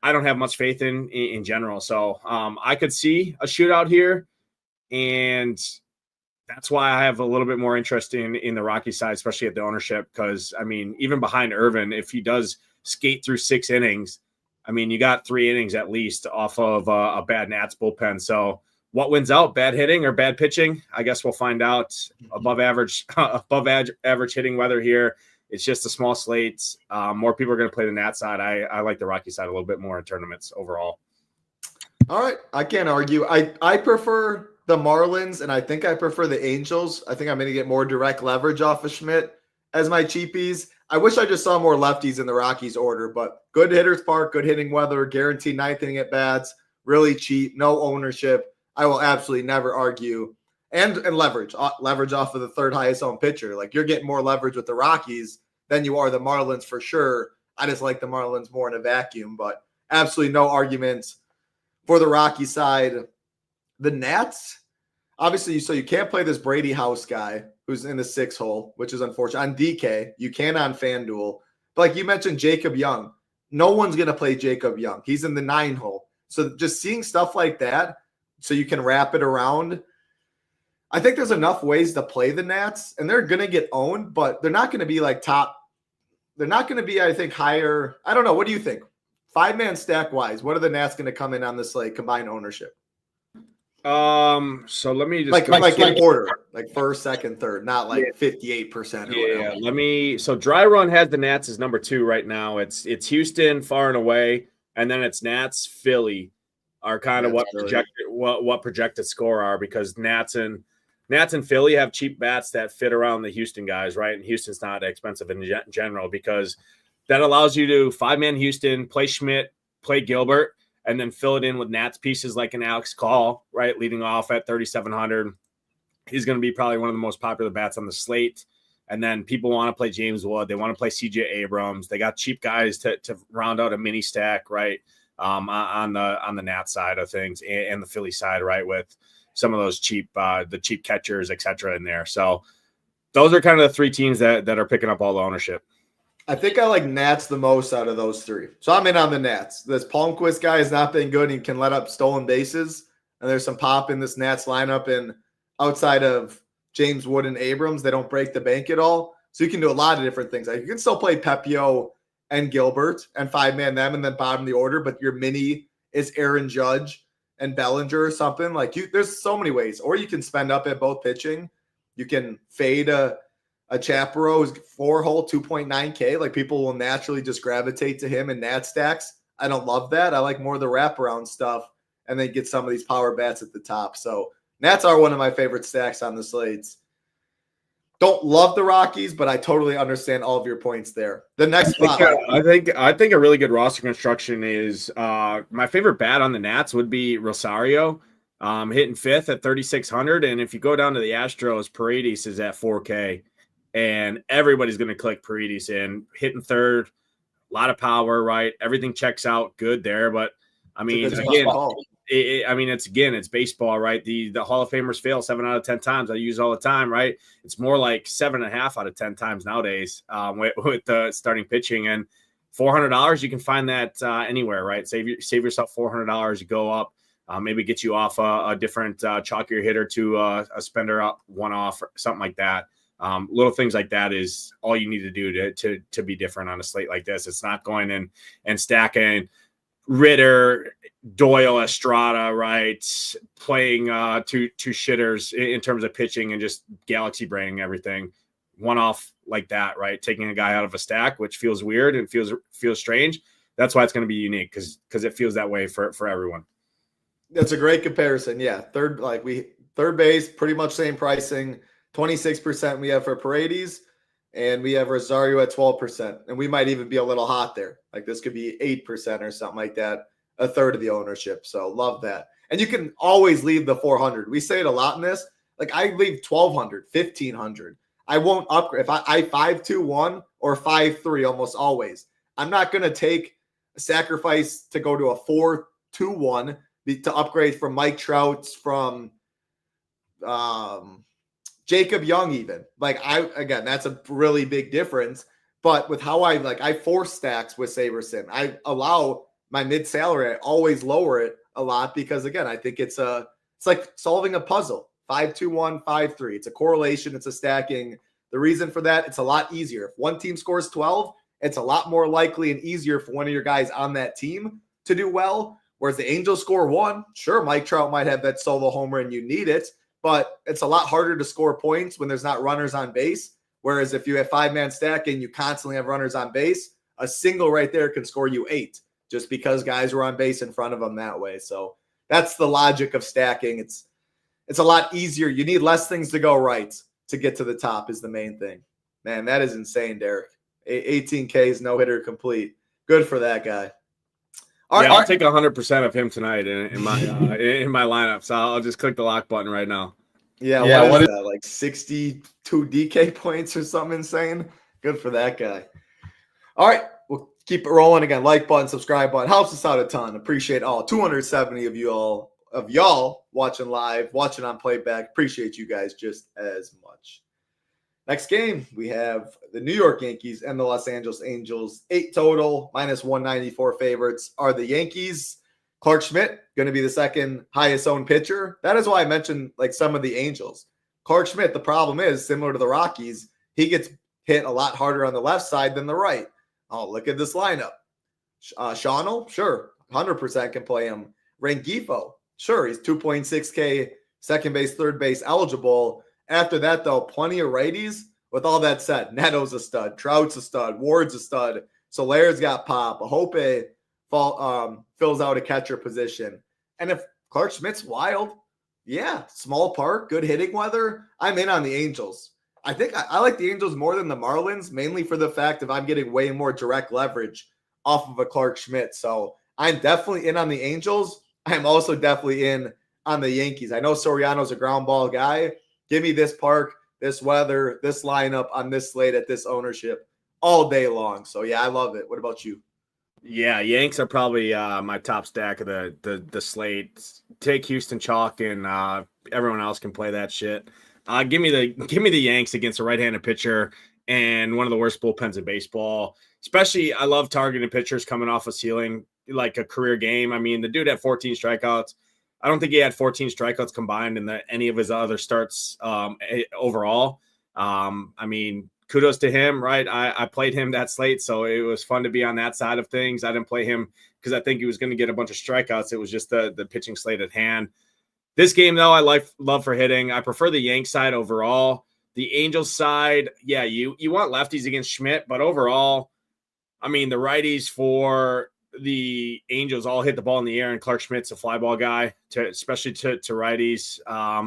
I don't have much faith in general. So I could see a shootout here, and that's why I have a little bit more interest in the Rocky side, especially at the ownership, because, I mean, even behind Irvin, if he does skate through 6 innings, I mean, you got 3 innings at least off of a bad Nats bullpen. So what wins out, bad hitting or bad pitching? I guess we'll find out. Above average hitting weather here. It's just a small slate. More people are going to play the Nats side. I like the Rocky side a little bit more in tournaments overall. All right. I can't argue. I prefer the Marlins, and I think I prefer the Angels. I think I'm going to get more direct leverage off of Schmidt as my cheapies. I wish I just saw more lefties in the Rockies order, but good hitters park, good hitting weather, guaranteed 9th inning at bats, really cheap, no ownership. I will absolutely never argue. And leverage off of the third highest owned pitcher. Like, you're getting more leverage with the Rockies than you are the Marlins for sure. I just like the Marlins more in a vacuum, but absolutely no arguments for the Rocky side. The Nats, obviously, so you can't play this Brady House guy who's in the 6 hole, which is unfortunate. On DK, you can on FanDuel. But like you mentioned, Jacob Young. No one's going to play Jacob Young. He's in the 9 hole. So just seeing stuff like that so you can wrap it around. I think there's enough ways to play the Nats, and they're going to get owned, but they're not going to be like top. They're not going to be, I think, higher. I don't know. What do you think? 5-man stack wise, what are the Nats going to come in on this like combined ownership? So let me just like in order, like first, second, third, not like 58%. Yeah, so Dry Run has the Nats as number 2 right now. It's Houston far and away, and then it's Nats, Philly are kind of what projected score are, because Nats and Philly have cheap bats that fit around the Houston guys, right? And Houston's not expensive in general, because that allows you to 5-man Houston, play Schmidt, play Gilbert, and then fill it in with Nats pieces like an Alex Call, right, leading off at 3,700. He's going to be probably one of the most popular bats on the slate. And then people want to play James Wood. They want to play CJ Abrams. They got cheap guys to round out a mini stack, right? On the Nat side of things and the Philly side, right? With some of those cheap catchers, et cetera, in there. So those are kind of the three teams that are picking up all the ownership. I think I like Nats the most out of those three. So I'm in on the Nats. This Palmquist guy has not been good and can let up stolen bases. And there's some pop in this Nats lineup. And outside of James Wood and Abrams, they don't break the bank at all. So you can do a lot of different things. Like you can still play Pepio and Gilbert and 5-man them and then bottom the order, but your mini is Aaron Judge and Bellinger or something. Like there's so many ways. Or you can spend up at both pitching. You can fade a Chaparro 4-hole 2.9K. Like people will naturally just gravitate to him in Nat stacks. I don't love that. I like more of the wraparound stuff and then get some of these power bats at the top. So Nats are one of my favorite stacks on the slates. Don't love the Rockies, but I totally understand all of your points there. The next spot. I think a really good roster construction is my favorite bat on the Nats would be Rosario, hitting fifth at 3,600. And if you go down to the Astros, Paredes is at 4K. And everybody's going to click Paredes in, hitting third, a lot of power, right? Everything checks out good there. But I mean, it's baseball, right? The Hall of Famers fail 7 out of 10 times. I use all the time, right? It's more like 7.5 out of 10 times nowadays with the starting pitching. And $400, you can find that anywhere, right? Save yourself $400. You go up, maybe get you off a different chalkier hitter to a spender up one off or something like that. Little things like that is all you need to do to be different on a slate like this. It's not going in and stacking Ritter, Doyle, Estrada, right? Playing two shitters in terms of pitching and just galaxy braining everything. One off like that, right? Taking a guy out of a stack, which feels weird and feels strange. That's why it's going to be unique because it feels that way for everyone. That's a great comparison. Yeah. Third base, pretty much same pricing. 26% we have for Paredes, and we have Rosario at 12%. And we might even be a little hot there. Like this could be 8% or something like that, a third of the ownership. So love that. And you can always leave the 400. We say it a lot in this. Like I leave 1,200, 1,500. I won't upgrade. If I 5-2-1 or 5-3 almost always. I'm not going to take a sacrifice to go to a 4-2-1 to upgrade from Mike Trout, from Jacob Young even. Again, that's a really big difference. But with how I force stacks with Saberson, I allow my mid salary, I always lower it a lot because, again, I think it's like solving a puzzle. 5-2-1, 5-3. It's a correlation. It's a stacking. The reason for that, it's a lot easier. If one team scores 12, it's a lot more likely and easier for one of your guys on that team to do well. Whereas the Angels score 1, sure, Mike Trout might have that solo homer and you need it, but it's a lot harder to score points when there's not runners on base. Whereas if you have 5-man stack and you constantly have runners on base, a single right there can score you 8 just because guys were on base in front of them that way. So that's the logic of stacking. It's a lot easier. You need less things to go right to get to the top is the main thing. Man, that is insane, Derek. 18 Ks, no hitter complete. Good for that guy. All right, I'll take 100% of him tonight in my lineup. So I'll just click the lock button right now. Yeah, what is that? Like 62 DK points or something insane? Good for that guy. All right, we'll keep it rolling again. Like button, subscribe button. Helps us out a ton. Appreciate all 270 of y'all watching live, watching on playback. Appreciate you guys just as much. Next game, we have the New York Yankees and the Los Angeles Angels. 8 total, -194 favorites are the Yankees. Clark Schmidt going to be the second highest owned pitcher. That is why I mentioned some of the Angels. Clark Schmidt, the problem is, similar to the Rockies, he gets hit a lot harder on the left side than the right. Oh, look at this lineup. Shawano, sure, 100% can play him. Rengifo, sure, he's 2.6K, second base, third base eligible. After that, though, plenty of righties. With all that said, Neto's a stud, Trout's a stud, Ward's a stud, Solaire's got pop, Ahope fills out a catcher position. And if Clark Schmidt's wild, yeah, small park, good hitting weather, I'm in on the Angels. I think I like the Angels more than the Marlins, mainly for the fact that I'm getting way more direct leverage off of a Clark Schmidt. So I'm definitely in on the Angels. I'm also definitely in on the Yankees. I know Soriano's a ground ball guy, Give me this park, this weather, this lineup on this slate at this ownership all day long. So, yeah, I love it. What about you? Yeah, Yanks are probably my top stack of the slate. Take Houston chalk, and everyone else can play that shit. Give me the Yanks against a right-handed pitcher and one of the worst bullpens in baseball. Especially, I love targeting pitchers coming off a ceiling like a career game. I mean, the dude had 14 strikeouts. I don't think he had 14 strikeouts combined in any of his other starts overall. I mean, kudos to him, right? I played him that slate, so it was fun to be on that side of things. I didn't play him because I think he was going to get a bunch of strikeouts. It was just the pitching slate at hand. This game, though, I love for hitting. I prefer the Yanks side overall. The Angels side, yeah, you want lefties against Schmidt, but overall, I mean, the righties for the Angels all hit the ball in the air, and Clark Schmidt's a fly ball guy, especially to righties.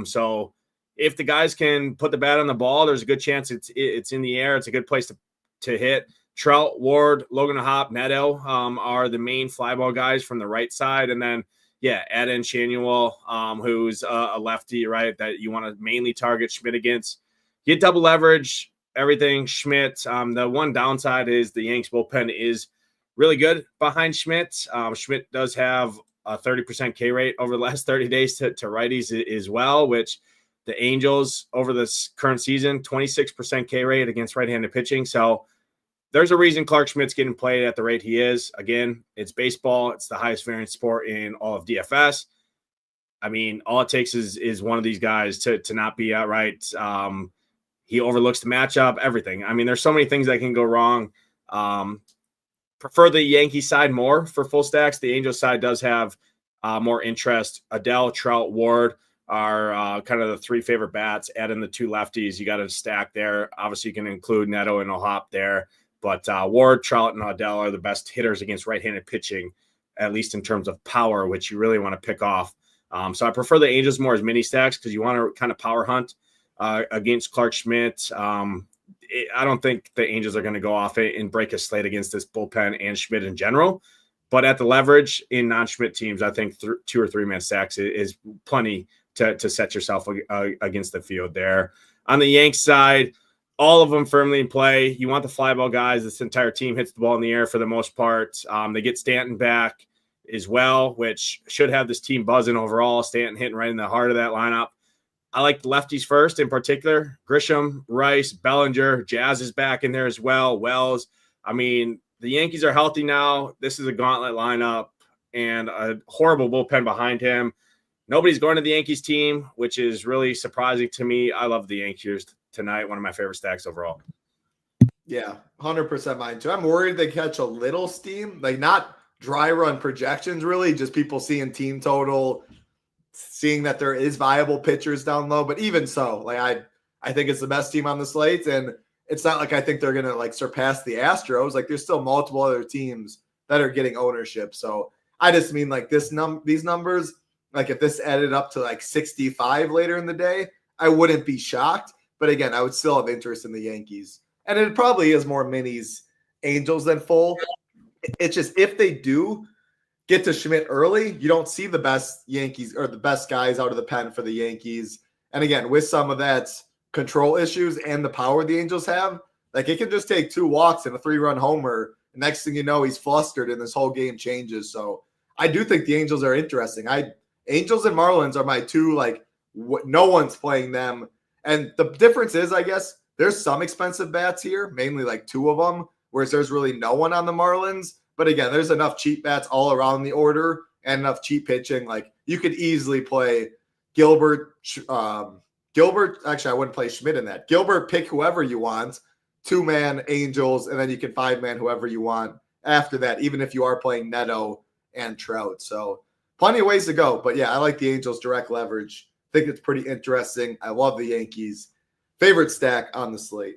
So if the guys can put the bat on the ball, there's a good chance it's in the air. It's a good place to hit. Trout, Ward, Logan Hop, Neto are the main fly ball guys from the right side, and then add in Shanuel, who's a lefty, right, that you want to mainly target Schmidt against. Get double leverage, everything Schmidt. The one downside is the Yanks bullpen is really good behind Schmidt. Schmidt does have a 30% K rate over the last 30 days to righties as well, which the Angels over this current season, 26% K rate against right-handed pitching. So there's a reason Clark Schmidt's getting played at the rate he is. Again, it's baseball. It's the highest variance sport in all of DFS. I mean, all it takes is one of these guys to not be outright. He overlooks the matchup, everything. I mean, there's so many things that can go wrong. Prefer the Yankee side more for full stacks. The Angels side does have more interest. Adele, Trout, Ward are kind of the three favorite bats. Add in the two lefties. You got to stack there. Obviously, you can include Neto and O'Hop there. But Ward, Trout, and Adele are the best hitters against right-handed pitching, at least in terms of power, which you really want to pick off. So I prefer the Angels more as mini stacks because you want to kind of power hunt against Clark Schmidt. I don't think the Angels are going to go off and break a slate against this bullpen and Schmidt in general. But at the leverage in non-Schmidt teams, I think 2 or 3 man stacks is plenty to set yourself against the field there. On the Yanks side, all of them firmly in play. You want the fly ball guys. This entire team hits the ball in the air for the most part. They get Stanton back as well, which should have this team buzzing overall. Stanton hitting right in the heart of that lineup. I like the lefties first in particular. Grisham, Rice, Bellinger, Jazz is back in there as well. Wells. I mean, the Yankees are healthy now. This is a gauntlet lineup and a horrible bullpen behind him. Nobody's going to the Yankees team, which is really surprising to me. I love the Yankees tonight. One of my favorite stacks overall. Yeah, 100% mine too. I'm worried they catch a little steam, like not dry run projections really, just people seeing team total, seeing that there is viable pitchers down low. But even so, like I think it's the best team on the slate, and it's not like I think they're gonna like surpass the Astros. Like there's still multiple other teams that are getting ownership. So I just mean like these numbers, like if this added up to like 65 later in the day, I wouldn't be shocked. But again, I would still have interest in the Yankees. And it probably is more minis Angels than full. It's just if they do get to Schmidt early, you don't see the best Yankees or the best guys out of the pen for the Yankees. And again, with some of that control issues and the power the Angels have, like it can just take 2 walks and a 3-run homer. And next thing you know, he's flustered and this whole game changes. So I do think the Angels are interesting. Angels and Marlins are my 2, like no one's playing them. And the difference is, I guess, there's some expensive bats here, mainly like 2 of them, whereas there's really no one on the Marlins. But again, there's enough cheap bats all around the order and enough cheap pitching. Like you could easily play Gilbert. Actually, I wouldn't play Schmidt in that. Gilbert, pick whoever you want, 2-man Angels, and then you can 5-man whoever you want after that, even if you are playing Neto and Trout. So plenty of ways to go. But yeah, I like the Angels direct leverage. I think it's pretty interesting. I love the Yankees. Favorite stack on the slate.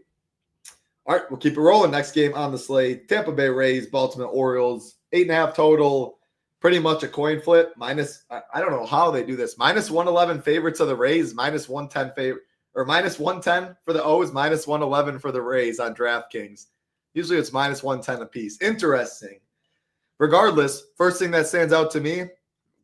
All right, we'll keep it rolling. Next game on the slate, Tampa Bay Rays, Baltimore Orioles, 8.5 total. Pretty much a coin flip. Minus, I don't know how they do this. Minus 111 favorites of the Rays, minus 110 favorite, or minus 110 for the O's, minus 111 for the Rays on DraftKings. Usually it's minus 110 a piece. Interesting. Regardless, first thing that stands out to me,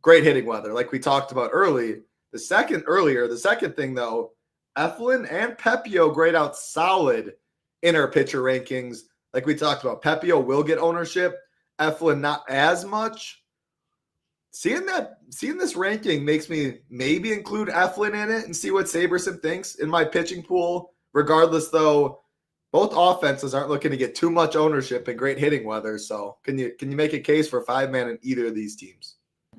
great hitting weather, like we talked about early. The second thing, though, Eflin and Pepio grade out solid in our pitcher rankings. Like we talked about, Pepio will get ownership. Eflin not as much. Seeing this ranking makes me maybe include Eflin in it and see what Saberson thinks in my pitching pool. Regardless, though, both offenses aren't looking to get too much ownership and great hitting weather. So can you make a case for 5-man in either of these teams?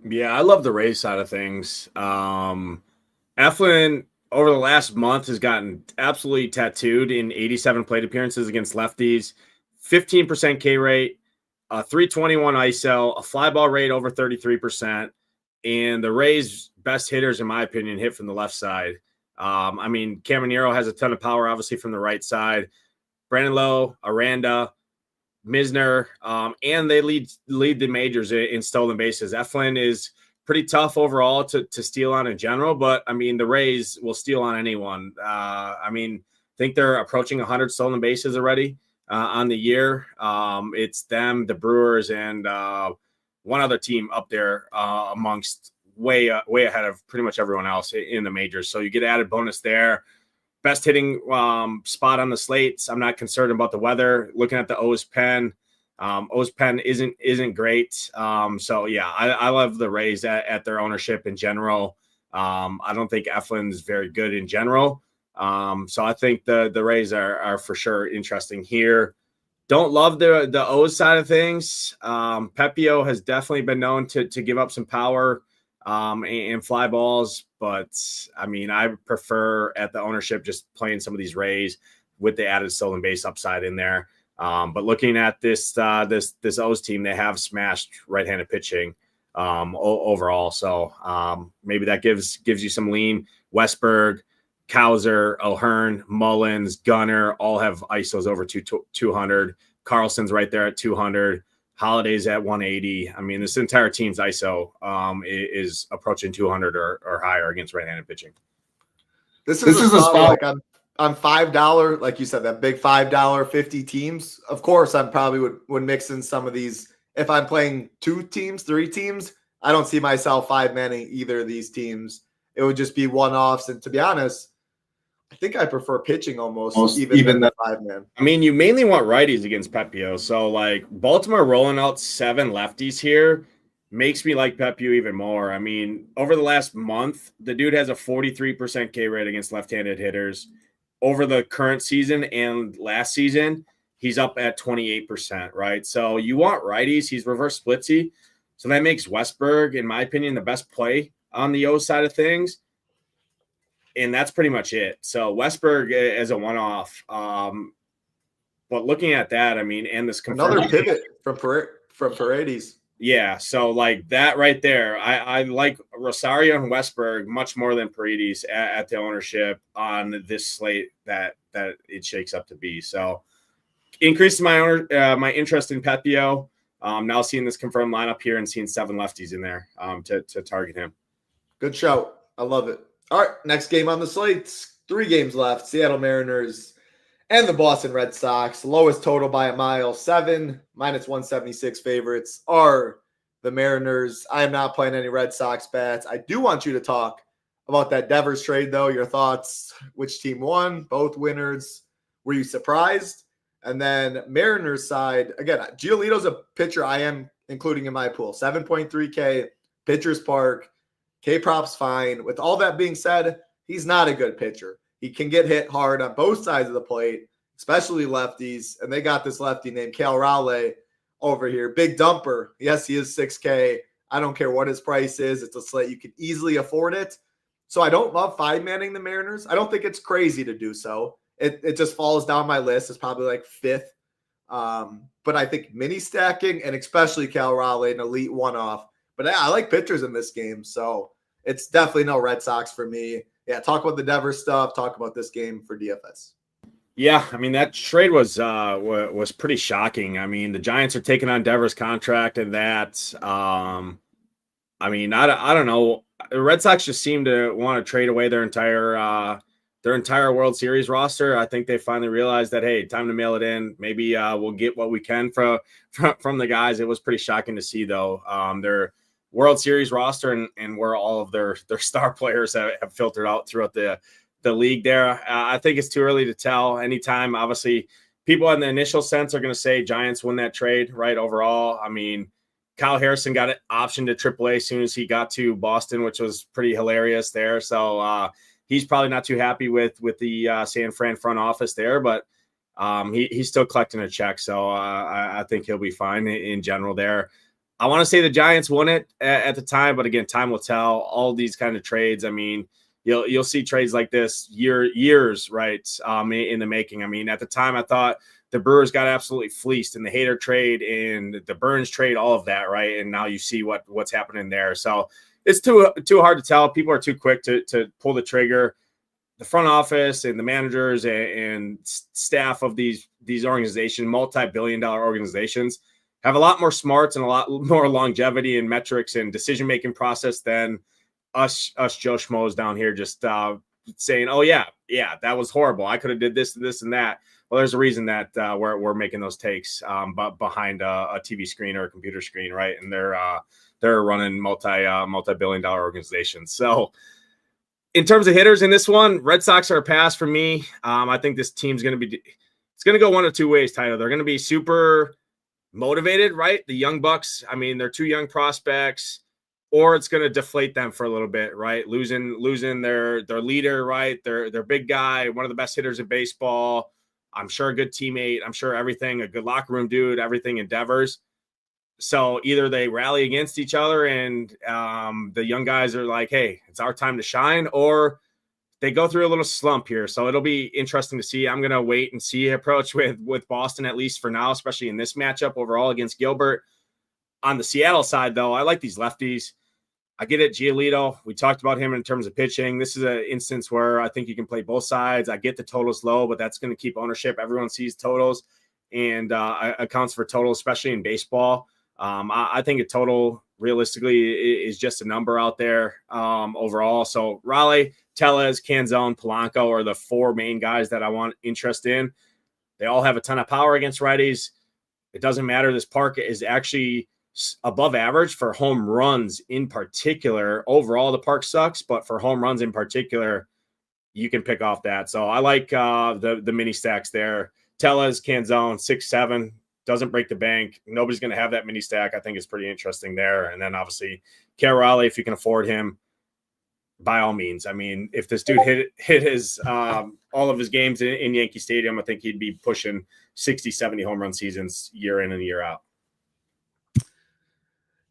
Yeah, I love the Rays side of things. Eflin over the last month has gotten absolutely tattooed in 87 plate appearances against lefties, 15% K rate, 321 ISO, a fly ball rate over 33%, and the Rays' best hitters, in my opinion, hit from the left side. Caminero has a ton of power, obviously, from the right side. Brandon Lowe, Aranda, Misner, and they lead the majors in stolen bases. Eflin is pretty tough overall to steal on in general, but the Rays will steal on anyone. I think they're approaching 100 stolen bases already on the year. It's them, the Brewers, and one other team up there amongst way ahead of pretty much everyone else in the majors. So you get added bonus there. Best hitting spot on the slates. I'm not concerned about the weather. Looking at the O's pen, O's pen isn't great. So yeah, I love the Rays at their ownership in general. I don't think Eflin's very good in general. So I think the Rays are for sure interesting here. Don't love the O's side of things. Pepio has definitely been known to give up some power and fly balls, but I prefer at the ownership just playing some of these Rays with the added stolen base upside in there. But looking at this O's team, they have smashed right-handed pitching overall. So maybe that gives you some lean. Westberg, Kauser, O'Hearn, Mullins, Gunnar all have ISOs over 200. Carlson's right there at 200. Holiday's at 180. This entire team's ISO is approaching 200 or higher against right-handed pitching. This is a spot like on $5, like you said, that big $5 50 teams. Of course, I probably would mix in some of these. If I'm playing 2 teams, 3 teams, I don't see myself 5-manning either of these teams. It would just be one-offs. And to be honest, I think I prefer pitching almost even than 5-man. You mainly want righties against Pepio. So, like, Baltimore rolling out 7 lefties here makes me like Pepio even more. Over the last month, the dude has a 43% K rate against left-handed hitters. Over the current season and last season, he's up at 28%, right? So you want righties. He's reverse splitsy. So that makes Westberg, in my opinion, the best play on the O side of things. And that's pretty much it. So Westberg as a one-off. But looking at that, and this another pivot from Paredes. Yeah, so like that right there, I like Rosario and Westberg much more than Paredes at the ownership on this slate that it shakes up to be. So increases my interest in Pepio. Now seeing this confirmed lineup here and seeing 7 lefties in there to target him. Good shout. I love it. All right, next game on the slates. 3 games left. Seattle Mariners and the Boston Red Sox. Lowest total by a mile, 7, -176 favorites are the Mariners. I am not playing any Red Sox bets. I do want you to talk about that Devers trade, though. Your thoughts, which team won, both winners. Were you surprised? And then Mariners side, again, Giolito's a pitcher I am including in my pool. 7.3K, Pitchers Park. K-Prop's fine. With all that being said, he's not a good pitcher. He can get hit hard on both sides of the plate, especially lefties. And they got this lefty named Cal Raleigh over here. Big dumper. Yes, he is 6K. I don't care what his price is. It's a slate. You can easily afford it. So I don't love 5-manning the Mariners. I don't think it's crazy to do so. It just falls down my list. It's probably like 5th. But I think mini stacking and especially Cal Raleigh, an elite one-off. But I like pitchers in this game. So it's definitely no Red Sox for me. Yeah, talk about the Devers stuff. Talk about this game for DFS. Yeah, that trade was pretty shocking. The Giants are taking on Devers' contract, and that. I don't know. The Red Sox just seem to want to trade away their entire World Series roster. I think they finally realized that, hey, time to mail it in. Maybe we'll get what we can from the guys. It was pretty shocking to see, though. Their World Series roster and where all of their star players have filtered out throughout the the league there. I think it's too early to tell. Anytime, obviously, people in the initial sense are going to say Giants win that trade, right? Overall, I mean, Kyle Harrison got an option to AAA as soon as he got to Boston, which was pretty hilarious there. So he's probably not too happy with the San Fran front office there, but he's still collecting a check. So I think he'll be fine in general there. I want to say the Giants won it at the time, but again, time will tell. All these kind of trades, I mean, you'll see trades like this years, right, in the making. I mean, at the time, I thought the Brewers got absolutely fleeced in the Hader trade and the Burns trade, all of that, right? And now you see what's happening there. So it's too hard to tell. People are too quick to pull the trigger. The front office and the managers and staff of these organizations, multi-billion-dollar organizations, have a lot more smarts and a lot more longevity and metrics and decision-making process than us Joe Schmoes down here just saying, oh, yeah, that was horrible. I could have did this and this and that. Well, there's a reason that we're making those takes but behind a TV screen or a computer screen, right? And they're running multi-billion-dollar organizations. So in terms of hitters in this one, Red Sox are a pass for me. I think this team's going to go one of two ways, Tyler. They're going to be super motivated, right? The young Bucks, I mean, they're two young prospects, or it's going to deflate them for a little bit, right? Losing their leader, right? Their big guy, one of the best hitters in baseball. I'm sure a good teammate. I'm sure everything, a good locker room dude, everything endeavors. So either they rally against each other and the young guys are like, hey, it's our time to shine, or they go through a little slump here. So it'll be interesting to see. I'm going to wait and see approach with Boston, at least for now, especially in this matchup overall against Gilbert. On the Seattle side, though, I like these lefties. I get it, Giolito. We talked about him in terms of pitching. This is an instance where I think you can play both sides. I get the totals low, but that's going to keep ownership. Everyone sees totals and accounts for totals, especially in baseball. I think a total realistically is just a number out there overall. So Raleigh, Tellez, Canzone, Polanco are the four main guys that I want interest in. They all have a ton of power against righties. It doesn't matter. This park is actually above average for home runs in particular. Overall, the park sucks, but for home runs in particular, you can pick off that. So I like the mini stacks there. Tellez, Canzone, 6-7. Doesn't break the bank. Nobody's going to have that mini stack. I think it's pretty interesting there. And then obviously, Raleigh, if you can afford him, by all means. I mean, if this dude hit his all of his games in Yankee Stadium, I think he'd be pushing 60, 70 home run seasons year in and year out.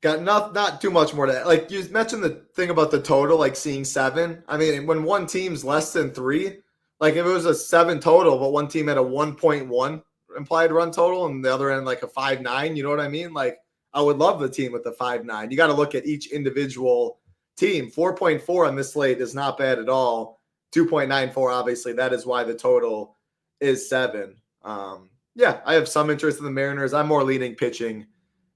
Got not too much more to that. Like you mentioned the thing about the total, like seeing 7. I mean, when one team's less than 3, like if it was a 7 total, but one team had a 1.1 implied run total and the other end like a 5.9, you know what I mean? Like I would love the team with the 5.9. You got to look at each individual team. 4.4 on this slate is not bad at all. 2.94, obviously, that is why the total is 7. Yeah, I have some interest in the Mariners. I'm more leaning pitching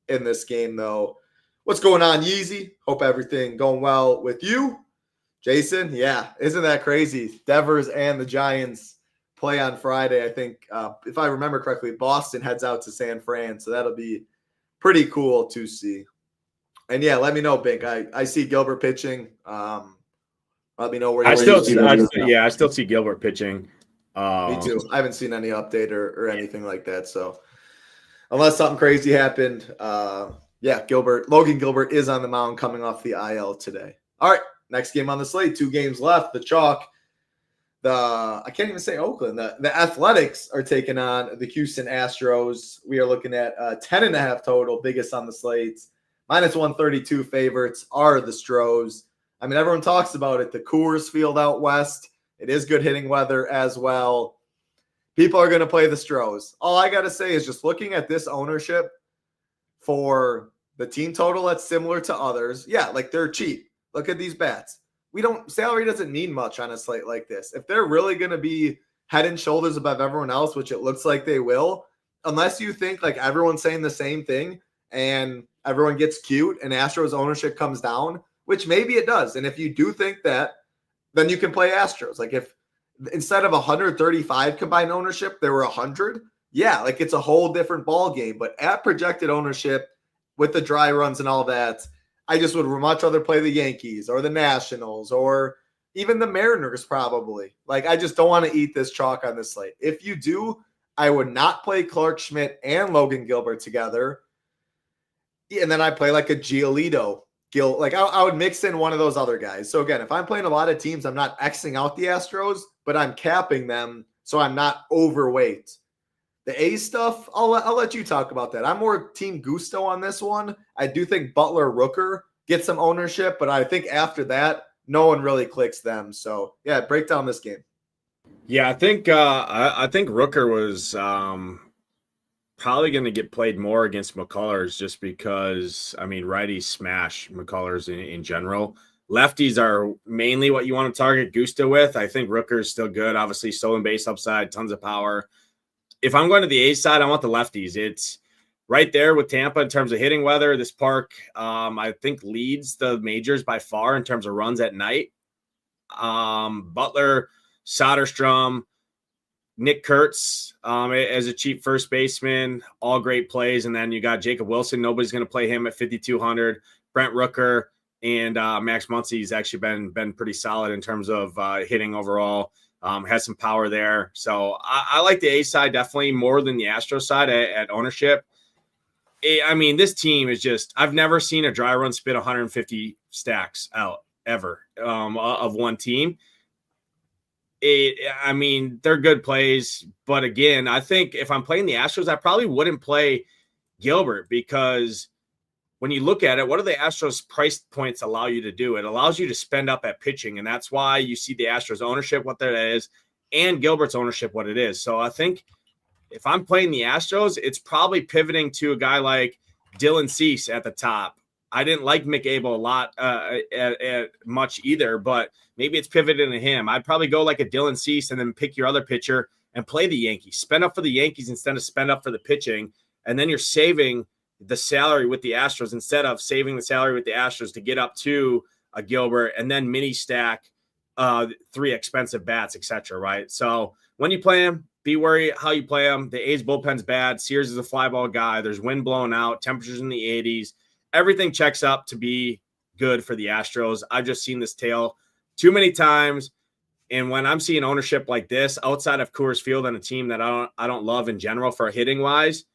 in this game, though. What's going on, Yeezy? Hope everything going well with you. Jason, yeah, isn't that crazy? Devers and the Giants play on Friday. I think, if I remember correctly, Boston heads out to San Fran, so that'll be pretty cool to see. And yeah, let me know, Bink. I see Gilbert pitching. Let me know where. I still see Gilbert pitching. Me too. I haven't seen any update or anything like that. So unless something crazy happened, yeah, Logan Gilbert is on the mound coming off the IL today. All right, next game on the slate. 2 games left. The chalk. I can't even say Oakland. The Athletics are taking on the Houston Astros. We are looking at 10.5 total, biggest on the slates. -132 favorites are the Stros. I mean, everyone talks about it. The Coors Field out west. It is good hitting weather as well. People are going to play the Stros. All I got to say is just looking at this ownership for the team total that's similar to others. Yeah, like they're cheap. Look at these bats. Salary doesn't mean much on a slate like this. If they're really going to be head and shoulders above everyone else, which it looks like they will, unless you think like everyone's saying the same thing and everyone gets cute and Astros ownership comes down, which maybe it does. And if you do think that, then you can play Astros. Like if instead of 135 combined ownership, there were 100, yeah, like it's a whole different ball game. But at projected ownership with the dry runs and all that, I just would much rather play the Yankees or the Nationals or even the Mariners probably. Like, I just don't want to eat this chalk on this slate. If you do, I would not play Clark Schmidt and Logan Gilbert together. And then I play like a Giolito. Like I would mix in one of those other guys. So again, if I'm playing a lot of teams, I'm not Xing out the Astros, but I'm capping them so I'm not overweight. The A stuff, I'll let you talk about that. I'm more Team Gusto on this one. I do think Butler Rooker gets some ownership, but I think after that, no one really clicks them. So yeah, break down this game. Yeah, I think Rooker was probably going to get played more against McCullers just because, I mean, righties smash McCullers in general. Lefties are mainly what you want to target Gusto with. I think Rooker is still good. Obviously, stolen base upside, tons of power. If I'm going to the A side, I want the lefties. It's right there with Tampa in terms of hitting weather. This park, I think, leads the majors by far in terms of runs at night. Butler, Soderstrom, Nick Kurtz as a cheap first baseman, all great plays. And then you got Jacob Wilson. Nobody's going to play him at 5,200. Brent Rooker and Max Muncy's actually been pretty solid in terms of hitting overall. Has some power there. So I like the A side definitely more than the Astro side at ownership. I mean, this team is just, I've never seen a dry run spit 150 stacks out ever of one team. I mean, they're good plays, but again, I think if I'm playing the Astros, I probably wouldn't play Gilbert because when you look at it, what do the Astros price points allow you to do? It allows you to spend up at pitching, and that's why you see the Astros ownership, what that is, and Gilbert's ownership, what it is. So I think if I'm playing the Astros, it's probably pivoting to a guy like Dylan Cease at the top. I didn't like Mick Abel a lot much either, but maybe it's pivoting to him. I'd probably go like a Dylan Cease and then pick your other pitcher and play the Yankees. Spend up for the Yankees instead of spend up for the pitching, and then you're saving the salary with the Astros instead of saving the salary with the Astros to get up to a Gilbert and then mini stack 3 expensive bats, etc. Right? So when you play him, be worried how you play him. The A's bullpen's bad. Sears is a fly ball guy. There's wind blowing out, temperatures in the 80s. Everything checks up to be good for the Astros. I've just seen this tail too many times. And when I'm seeing ownership like this outside of Coors Field on a team that I don't love in general for hitting wise,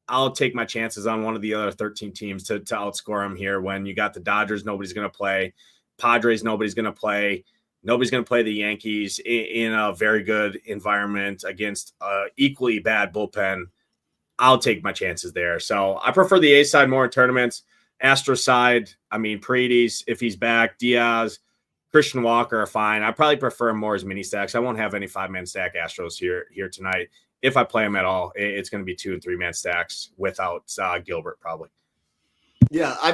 I'll take my chances on one of the other 13 teams to outscore them here. When you got the Dodgers, nobody's going to play. Padres, nobody's going to play. Nobody's going to play the Yankees in a very good environment against equally bad bullpen. I'll take my chances there. So I prefer the A side more in tournaments. Astro side, I mean, Paredes, if he's back, Diaz, Christian Walker are fine. I probably prefer him more as mini stacks. I won't have any 5-man stack Astros here tonight. If I play them at all, it's going to be 2 and 3-man stacks without Gilbert probably. Yeah, I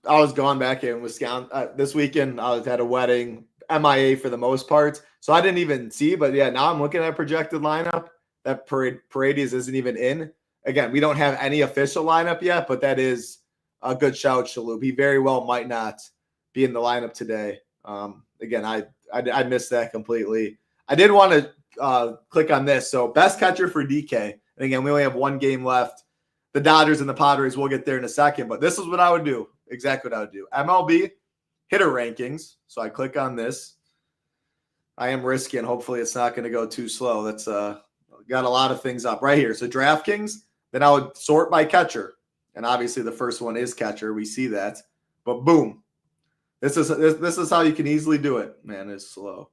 was going back in Wisconsin this weekend. I was at a wedding, MIA for the most part. So I didn't even see, but yeah, now I'm looking at a projected lineup that Paredes isn't even in. Again, we don't have any official lineup yet, but that is a good shout, Shalhoub. He very well might not be in the lineup today. Again, I missed that completely. I did want to click on this. So best catcher for DK. And again, we only have one game left. The Dodgers and the Padres, we'll get there in a second. But this is what I would do. Exactly what I would do. MLB hitter rankings. So I click on this. I am risky, and hopefully it's not going to go too slow. That's got a lot of things up right here. So DraftKings, then I would sort by catcher. And obviously the first one is catcher. We see that. But boom. This is how you can easily do it. Man, it's slow.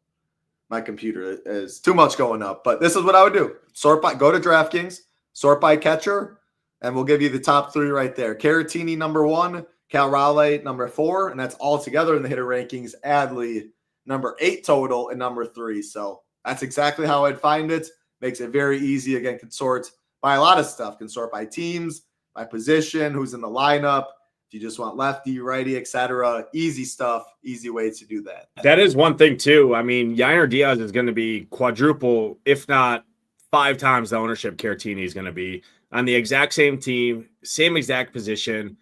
My computer is too much going up. But this is what I would do. Go to DraftKings, sort by catcher, and we'll give you the top 3 right there. Caratini, number 1. Cal Raleigh, number 4. And that's all together in the hitter rankings. Adley, number 8 total, and number 3. So that's exactly how I'd find it. Makes it very easy. Again, can sort by a lot of stuff. Can sort by teams, by position, who's in the lineup. If you just want lefty, righty, etc. Easy stuff. Easy way to do that. That is one thing, too. I mean, Yainer Diaz is going to be quadruple, if not 5 times the ownership Caratini is going to be on the exact same team, same exact position,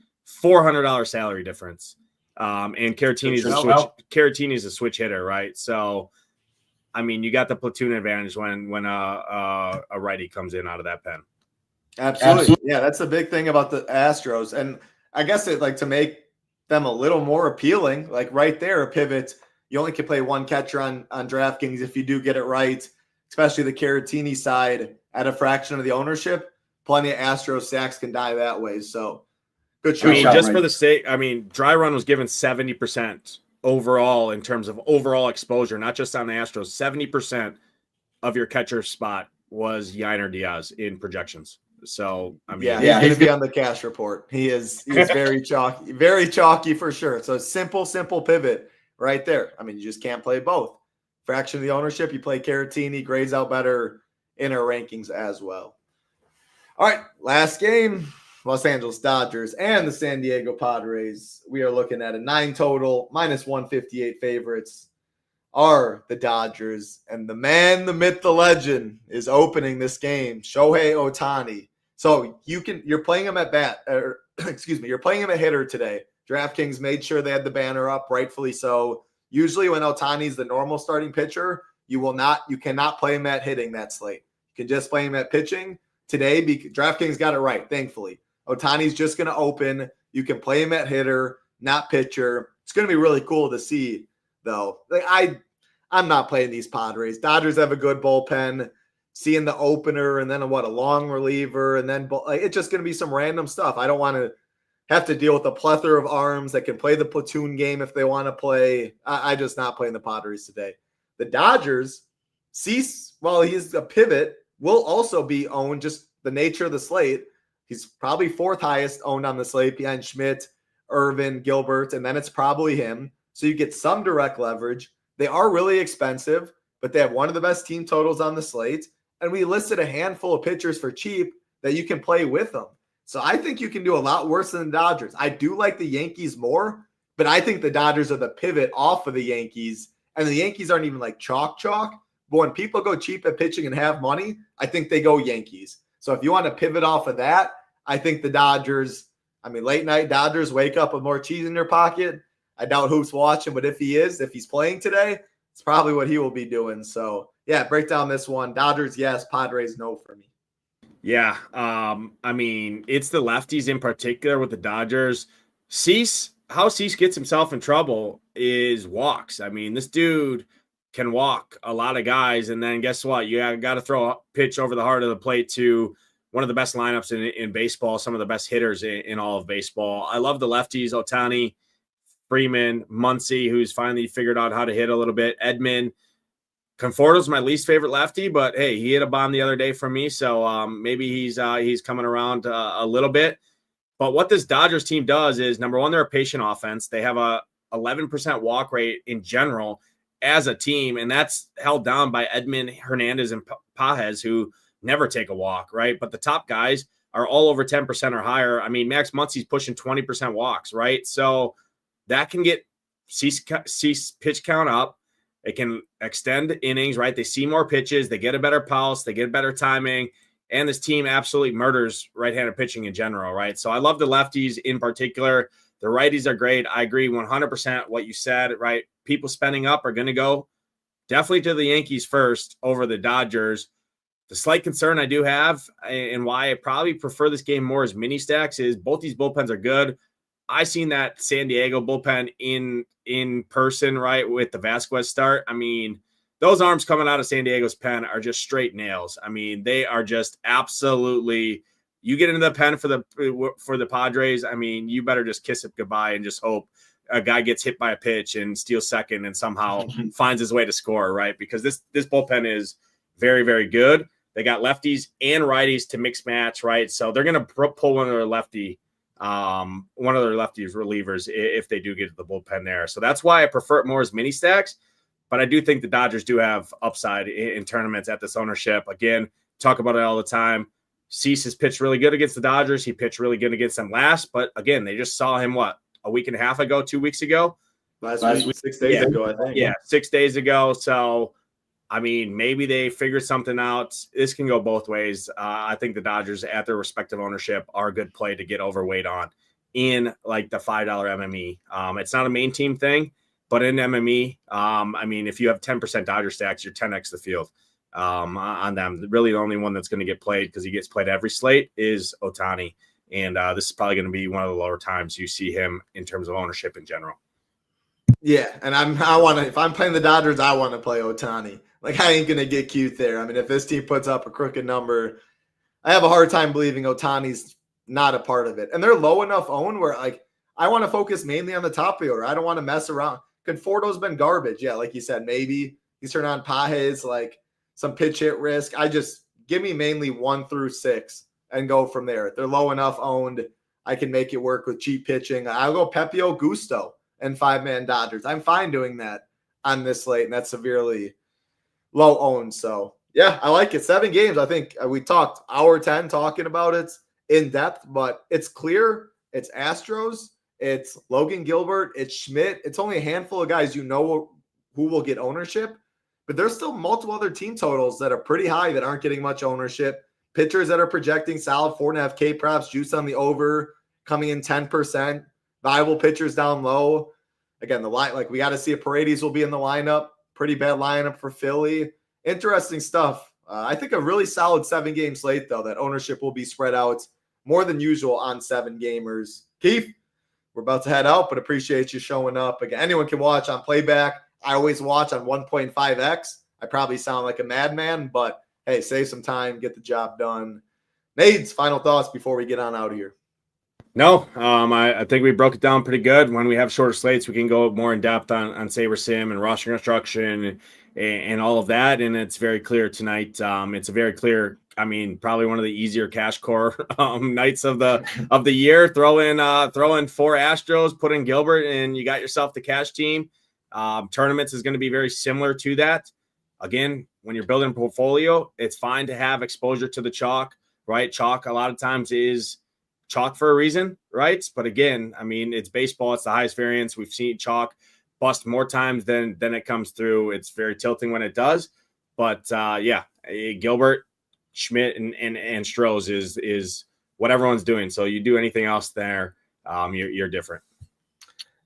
$400 salary difference. And Caratini's a switch hitter, right? So, I mean, you got the platoon advantage when a righty comes in out of that pen. Absolutely. Yeah, that's the big thing about the Astros. And I guess to make them a little more appealing, like right there, a pivot, You only can play one catcher on DraftKings if you do get it right, especially the Caratini side at a fraction of the ownership. Plenty of Astros stacks can die that way. So good shot. I mean, just for the sake, Dry Run was given 70% overall in terms of overall exposure, not just on the Astros. 70% of your catcher spot was Yainer Diaz in projections. So, he's going to be on the cash report. He's very chalky for sure. So simple pivot right there. You just can't play both. Fraction of the ownership, you play Caratini, grades out better in our rankings as well. All right, last game, Los Angeles Dodgers and the San Diego Padres. We are looking at a 9 total, -158 favorites are the Dodgers. And the man, the myth, the legend is opening this game, Shohei Ohtani. So you're playing him at you're playing him at hitter today. DraftKings made sure they had the banner up, rightfully so. Usually when Ohtani's the normal starting pitcher, you cannot play him at hitting that slate. You can just play him at pitching. Today, DraftKings got it right, thankfully. Ohtani's just going to open. You can play him at hitter, not pitcher. It's going to be really cool to see, though. I'm not playing these Padres. Dodgers have a good bullpen. Seeing the opener and then a long reliever, and then it's just going to be some random stuff. I don't want to have to deal with a plethora of arms that can play the platoon game if they want to play. I just not playing the Padres today. The Dodgers, Cease, while he's a pivot, will also be owned, just the nature of the slate. He's probably fourth highest owned on the slate behind Schmidt, Irvin, Gilbert, and then it's probably him. So you get some direct leverage. They are really expensive, but they have one of the best team totals on the slate. And we listed a handful of pitchers for cheap that you can play with them. So I think you can do a lot worse than the Dodgers. I do like the Yankees more, but I think the Dodgers are the pivot off of the Yankees. And the Yankees aren't even like chalk. But when people go cheap at pitching and have money, I think they go Yankees. So if you want to pivot off of that, I think the Dodgers, late night Dodgers wake up with more cheese in their pocket. I doubt Hoop's watching, but if he's playing today, it's probably what he will be doing. So yeah, break down this one. Dodgers, yes. Padres, no for me. Yeah. It's the lefties in particular with the Dodgers. How Cease gets himself in trouble is walks. This dude can walk a lot of guys. And then guess what? You got to throw a pitch over the heart of the plate to one of the best lineups in baseball, some of the best hitters in all of baseball. I love the lefties, Ohtani, Freeman, Muncy, who's finally figured out how to hit a little bit, Edman. Conforto's my least favorite lefty, but hey, he hit a bomb the other day for me, so maybe he's coming around a little bit. But what this Dodgers team does is, number one, they're a patient offense. They have a 11% walk rate in general as a team, and that's held down by Edman, Hernandez, and Pages, who never take a walk, right? But the top guys are all over 10% or higher. Max Muncy's pushing 20% walks, right? So that can get Cease pitch count up. It can extend innings, right? They see more pitches. They get a better pulse. They get better timing. And this team absolutely murders right-handed pitching in general, right? So I love the lefties in particular. The righties are great. I agree 100% what you said, right? People spending up are going to go definitely to the Yankees first over the Dodgers. The slight concern I do have, and why I probably prefer this game more as mini stacks, is both these bullpens are good. I seen that San Diego bullpen in person, right, with the Vasquez start. Those arms coming out of San Diego's pen are just straight nails. They are just absolutely. You get into the pen for the Padres. You better just kiss it goodbye and just hope a guy gets hit by a pitch and steals second and somehow finds his way to score, right? Because this bullpen is very, very good. They got lefties and righties to mix match, right? So they're going to pull one of their lefties relievers if they do get to the bullpen there. So that's why I prefer it more as mini stacks. But I do think the Dodgers do have upside in tournaments at this ownership. Again, talk about it all the time. Cease has pitched really good against the Dodgers. He pitched really good against them last. But again, they just saw him, a week and a half ago, 2 weeks ago? Last week, 6 days ago, I think. Yeah, 6 days ago. So, maybe they figured something out. This can go both ways. I think the Dodgers, at their respective ownership, are a good play to get overweight on in the $5 MME. It's not a main team thing, but in MME, if you have 10% Dodger stacks, you're 10x the field on them. Really, the only one that's going to get played, because he gets played every slate, is Ohtani. And this is probably going to be one of the lower times you see him in terms of ownership in general. Yeah, and if I'm playing the Dodgers, I want to play Ohtani. Like, I ain't gonna get cute there. I mean, if this team puts up a crooked number, I have a hard time believing Ohtani's not a part of it. And they're low enough owned where, like, I want to focus mainly on the top order. I don't want to mess around. Conforto's been garbage. Yeah, like you said, maybe he's turned on Pages, like some pitch hit risk. I just give me mainly 1 through 6 and go from there. If they're low enough owned, I can make it work with cheap pitching. I'll go Pepe Augusto and 5-man Dodgers. I'm fine doing that on this slate, and that's severely low owned. So, yeah, I like it. 7 games. I think we talked hour 10 talking about it in depth, but it's clear. It's Astros. It's Logan Gilbert. It's Schmidt. It's only a handful of guys who will get ownership, but there's still multiple other team totals that are pretty high that aren't getting much ownership. Pitchers that are projecting solid 4.5K, perhaps juice on the over, coming in 10%. Viable pitchers down low. Again, the line, like, we got to see if Paredes will be in the lineup. Pretty bad lineup for Philly. Interesting stuff. I think a really solid 7-game slate, though, that ownership will be spread out more than usual on 7 gamers. Keith, we're about to head out, but appreciate you showing up. Again, anyone can watch on playback. I always watch on 1.5x. I probably sound like a madman, but hey, save some time, get the job done. Nades, final thoughts before we get on out of here. No, I think we broke it down pretty good. When we have shorter slates, we can go more in depth on Saber Sim and roster construction and all of that. And it's very clear tonight. It's a very clear, I mean, probably one of the easier cash core nights of the year. Throw in 4 Astros, put in Gilbert, and you got yourself the cash team. Tournaments is going to be very similar to that. Again, when you're building a portfolio, it's fine to have exposure to the chalk, right? Chalk a lot of times is chalk for a reason, right? But again, I mean, it's baseball. It's the highest variance. We've seen chalk bust more times than it comes through. It's very tilting when it does. But yeah, Gilbert, Schmidt, and Strohs is what everyone's doing. So you do anything else there, you're different.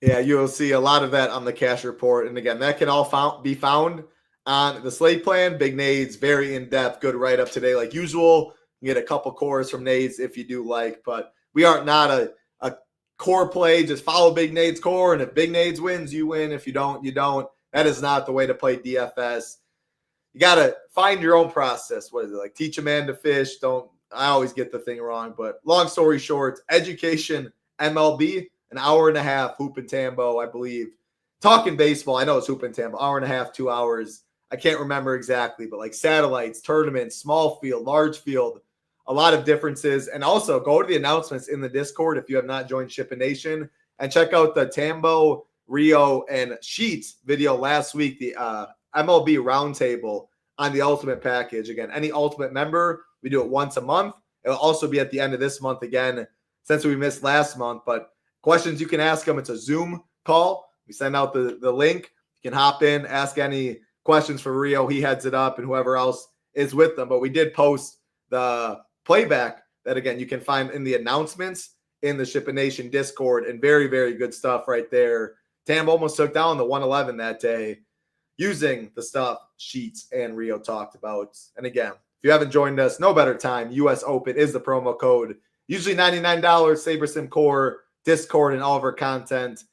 Yeah, you'll see a lot of that on the cash report. And again, that can all be found on the slate plan. Big Nades, very in-depth, good write-up today. Like usual, you get a couple cores from Nades if you do like, but we are not a core play. Just follow Big Nades core, and if Big Nades wins, you win. If you don't, you don't. That is not the way to play DFS. You got to find your own process. What is it? Like teach a man to fish. I always get the thing wrong, but long story short, education, MLB, an hour and a half, Hoop and Tambo, I believe. Talking baseball, I know it's Hoop and Tambo, hour and a half, 2 hours. I can't remember exactly, but like satellites, tournaments, small field, large field, a lot of differences. And also go to the announcements in the Discord if you have not joined SHIPIT Nation, and check out the Tambo, Rio, and Sheets video last week, the MLB roundtable on the Ultimate package. Again, any Ultimate member, we do it once a month. It'll also be at the end of this month again, since we missed last month. But questions you can ask them. It's a Zoom call. We send out the link. You can hop in, ask any questions for Rio. He heads it up, and whoever else is with them. But we did post the playback that, again, you can find in the announcements in the SHIPIT Nation Discord, and very, very good stuff right there. Tam almost took down the 111 that day using the stuff Sheets and Rio talked about. And again, if you haven't joined us, no better time. US Open is the promo code. Usually $99, SaberSim Core, Discord, and all of our content.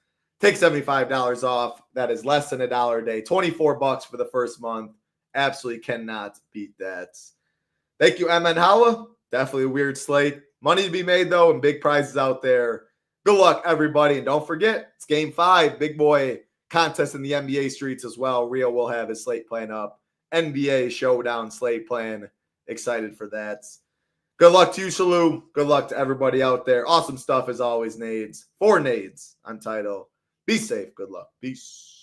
Take $75 off. That is less than $1 a day. $24 for the first month. Absolutely cannot beat that. Thank you, MN Holla. Definitely a weird slate. Money to be made, though, and big prizes out there. Good luck, everybody. And don't forget, it's Game 5. Big boy contest in the NBA streets as well. Rio will have his slate plan up. NBA Showdown slate plan. Excited for that. Good luck to you, Shalou. Good luck to everybody out there. Awesome stuff as always, Nades. For Nades, I'm Title. Be safe. Good luck. Peace.